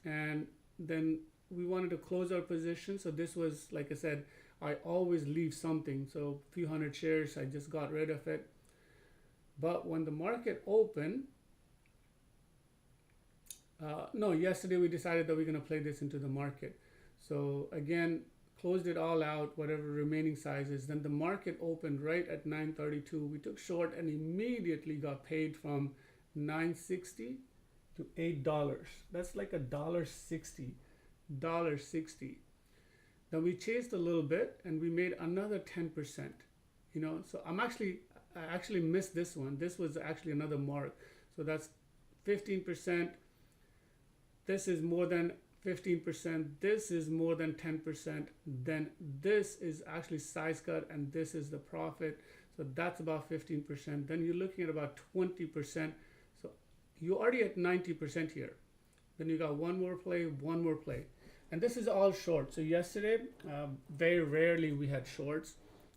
S1: And then we wanted to close our position. So this was, like I said, I always leave something. So a few hundred shares, I just got rid of it. But when the market opened, no, yesterday we decided that we're going to play this into the market. So again, closed it all out, whatever remaining sizes. Then the market opened right at 9:32. We took short and immediately got paid from 9.60 to $8. That's like $1.60. $1.60. Then we chased a little bit and we made another 10%. You know, so I actually missed this one. This was actually another mark. So that's 15%. This is more than 15%. This is more than 10%. Then this is actually size cut and this is the profit. So that's about 15%. Then you're looking at about 20%. So you're already at 90% here. Then you got one more play, one more play. And this is all short. So yesterday, very rarely we had shorts,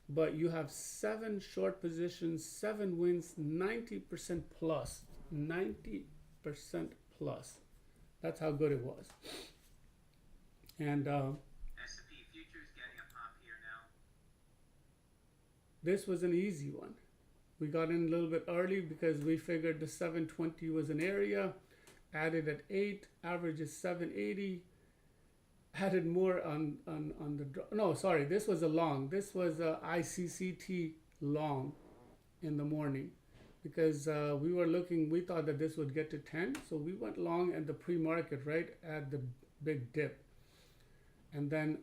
S1: but you have 7 short positions, 7 wins, 90% plus. 90% plus. That's how good it was. And
S3: S&P futures getting a pop here now.
S1: this was an easy one. We got in a little bit early because we figured the 720 was an area, added at 8, average is 780, added more on the, no, sorry, this was a long. This was a ICCT long in the morning because we were looking, we thought that this would get to 10. So we went long at the pre-market, right at the big dip. And then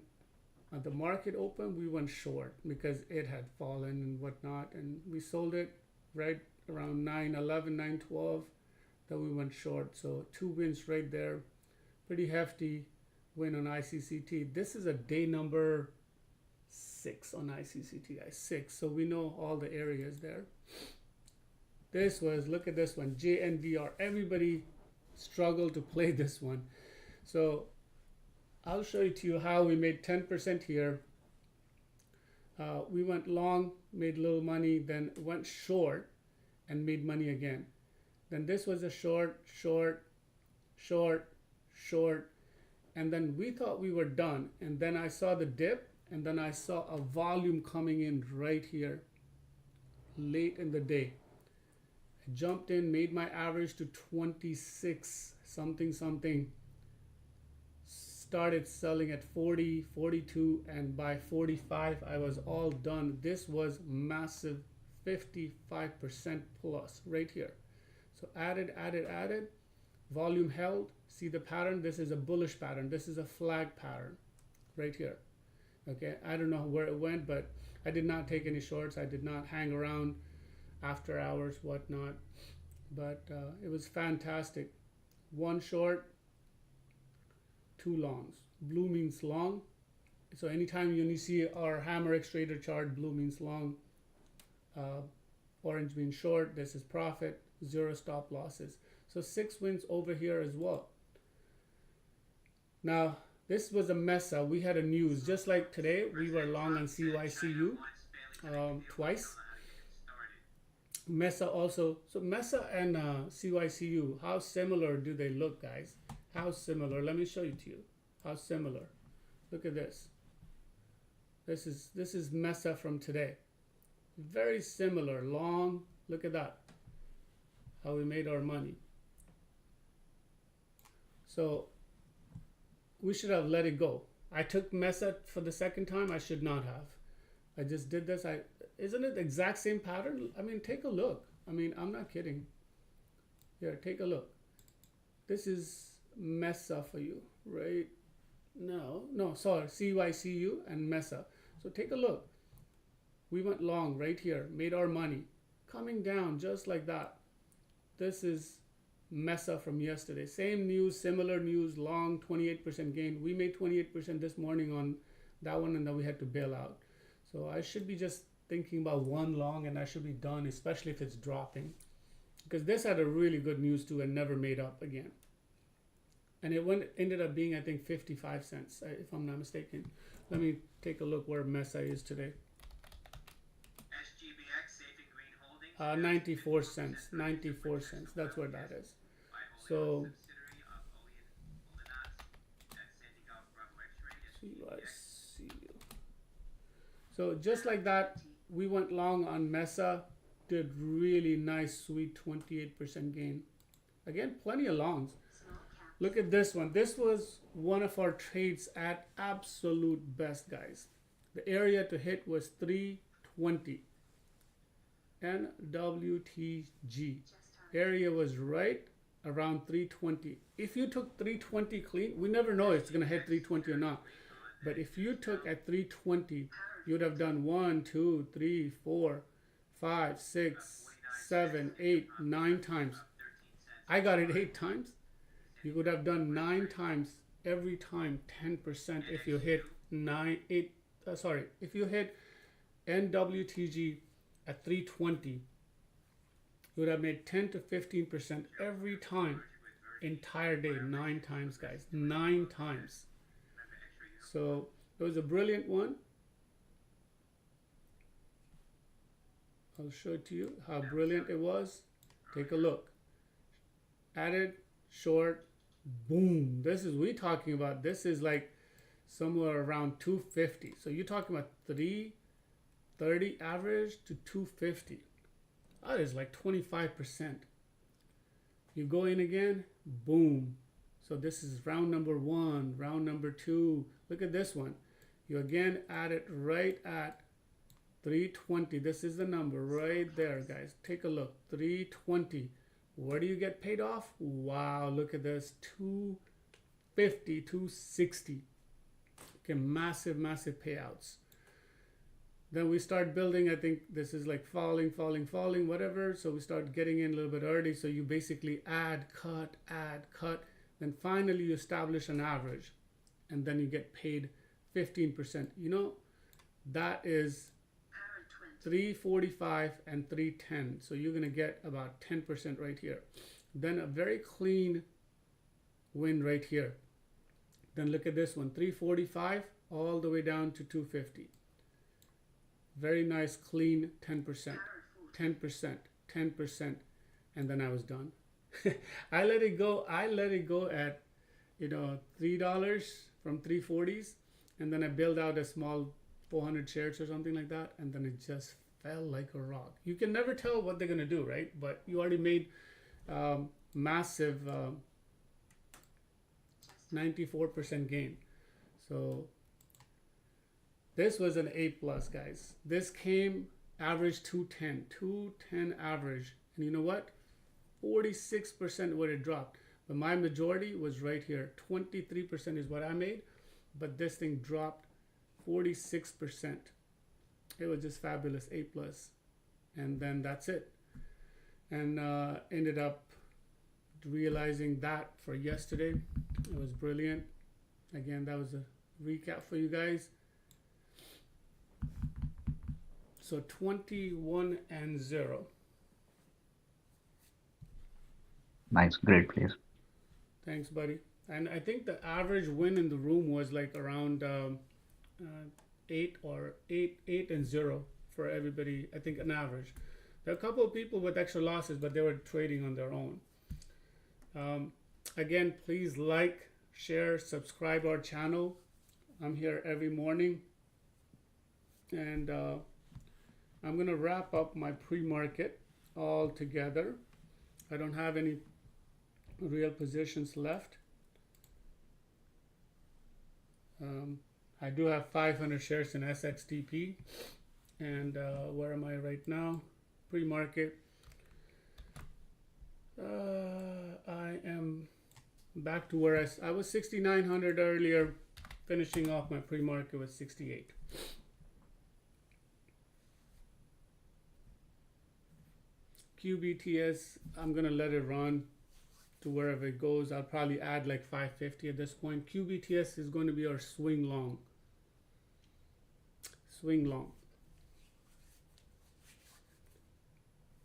S1: at the market open, we went short because it had fallen and whatnot. And we sold it right around 9:11, 9:12. Then we went short. So 2 wins right there. Pretty hefty win on ICCT. This is a day number 6 on ICCT, 6. So we know all the areas there. This was, look at this one, JNVR. Everybody struggled to play this one. So I'll show it to you how we made 10% here. We went long, made a little money, then went short and made money again. Then this was a short, short, short, short. And then we thought we were done. And then I saw the dip and then I saw a volume coming in right here late in the day. I jumped in, made my average to 26 something something. Started selling at 40, 42, and by 45 I was all done. This was massive, 55% plus right here. So added, volume held. See the pattern? This is a bullish pattern. This is a flag pattern right here. Okay, I don't know where it went, but I did not take any shorts. I did not hang around after hours, whatnot. But it was fantastic. 1 short, 2 longs. Blue means long. So anytime you see our HammerXTrader chart, blue means long. Orange means short. This is profit. 0 stop losses. So 6 wins over here as well. Now, this was a mess up. We had a news. Just like today, we were long on CYCU twice. Mesa also. So Mesa and CYCU, how similar do they look, guys? How similar? Let me show you to you. How similar. Look at this. This is Mesa from today. Very similar. Long. Look at that. How we made our money. So we should have let it go. I took Mesa for the second time. I should not have. I just did this. Isn't it the exact same pattern? I mean, take a look. I mean, I'm not kidding. Here, take a look. This is Mesa for you, right? No, sorry, CYCU and Mesa. So take a look. We went long right here, made our money. Coming down just like that. This is Mesa from yesterday. Same news, similar news, long 28% gain. We made 28% this morning on that one and then we had to bail out. So I should be just thinking about 1 long and I should be done, especially if it's dropping. Because this had a really good news too and never made up again. And it ended up being, I think, 55 cents, if I'm not mistaken. Let me take a look where Mesa is today.
S3: SGBX, Safe and Green Holdings.
S1: 94 cents. 94 cents. That's what that is. So CYC. So just like that, we went long on Mesa, did really nice, sweet 28% gain. Again, plenty of longs.
S2: Small caps.
S1: Look at this one. This was one of our trades at absolute best, guys. The area to hit was 320. NWTG.
S2: Just target.
S1: Area was right around 320. If you took 320 clean, we never know if it's going to hit 320 or not. But if you took at 320, you would have done 1, 2, 3, 4, 5, 6, 7, 8, 9 times. I got it 8 times. You would have done 9 times every time 10% if you hit if you hit NWTG at 320, you would have made 10 to 15% every time, entire day, 9 times, guys, 9 times. So it was a brilliant one. I'll show it to you how brilliant it was. Take a look. Added, short, boom. This is we talking about. This is like somewhere around 250. So you're talking about 330 average to 250. That is like 25%. You go in again, boom. So this is round number 1, round number 2. Look at this one. You again add it right at 320. This is the number right there, guys. Take a look. 320. Where do you get paid off? Wow, look at this. 250, 260. Okay, massive, massive payouts. Then we start building. I think this is like falling, whatever. So we start getting in a little bit early. So you basically add, cut. Then finally you establish an average. And then you get paid 15%. You know, that is
S2: Arrow 20.
S1: 345 and 310. So you're going to get about 10% right here. Then a very clean win right here. Then look at this one, 345 all the way down to 250. Very nice, clean 10%,
S2: Arrow 40.
S1: 10%, and then I was done. I let it go at, $3 from 340s, and then I built out a small 400 shares or something like that, and then it just fell like a rock. You can never tell what they're gonna do, right? But you already made massive 94% gain. So this was an A plus, guys. This came average 210 average, and you know what? 46% what it dropped. But my majority was right here. 23% is what I made, but this thing dropped 46%. It was just fabulous, A plus, and then that's it. And ended up realizing that for yesterday. It was brilliant. Again, that was a recap for you guys. So 21-0.
S4: Nice, great place.
S1: Thanks, buddy. And I think the average win in the room was like around 8 and 0 for everybody. I think an average. There are a couple of people with extra losses, but they were trading on their own. Again, please like, share, subscribe our channel. I'm here every morning, and I'm gonna wrap up my pre-market all together. I don't have any real positions left. I do have 500 shares in SXTP, and where am I right now? Pre-market. I am back to where I was 6,900 earlier, finishing off my pre-market with 68. QBTS, I'm gonna let it run to wherever it goes. I'll probably add like 550 at this point. QBTS is going to be our swing long.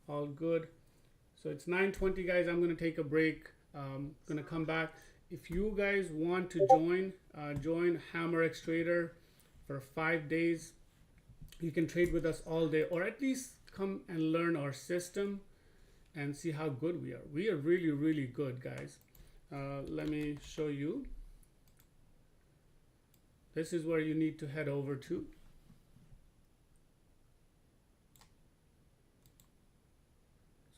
S1: All good. So it's 9:20, guys. I'm gonna take a break. Gonna come back. If you guys want to join HammerXTrader for 5 days. You can trade with us all day, or at least come and learn our system and see how good we are. We are really, really good, guys. Let me show you. this is where you need to head over to.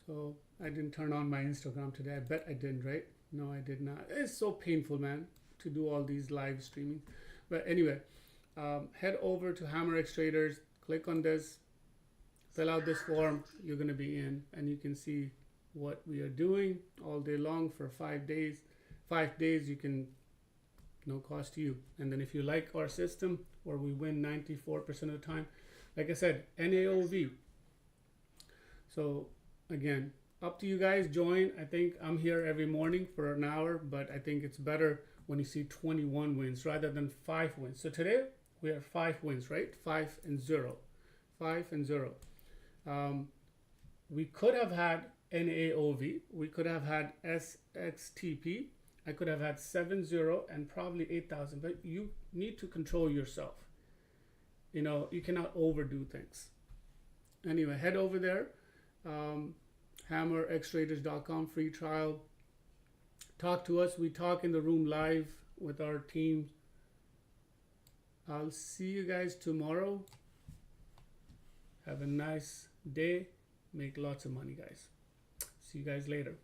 S1: So I didn't turn on my Instagram today. I bet I didn't, right? No, I did not. It's so painful, man, to do all these live streaming. But anyway, head over to HammerXTraders, click on this, fill out this form. You're going to be in, and you can see what we are doing all day long for 5 days. 5 days, you can, no cost to you. And then if you like our system, where we win 94% of the time, like I said, NAOV. So again, up to you guys. Join. I think I'm here every morning for an hour, but I think it's better when you see 21 wins rather than 5 wins. So today we have 5 wins, right? 5 and 0. 5 and 0. We could have had NAOV. We could have had SXTP. I could have had 7-0 and probably 8,000, but you need to control yourself. You know, you cannot overdo things. Anyway, head over there. HammerXTraders.com, free trial. Talk to us. We talk in the room live with our team. I'll see you guys tomorrow. Have a nice day. Make lots of money, guys. See you guys later.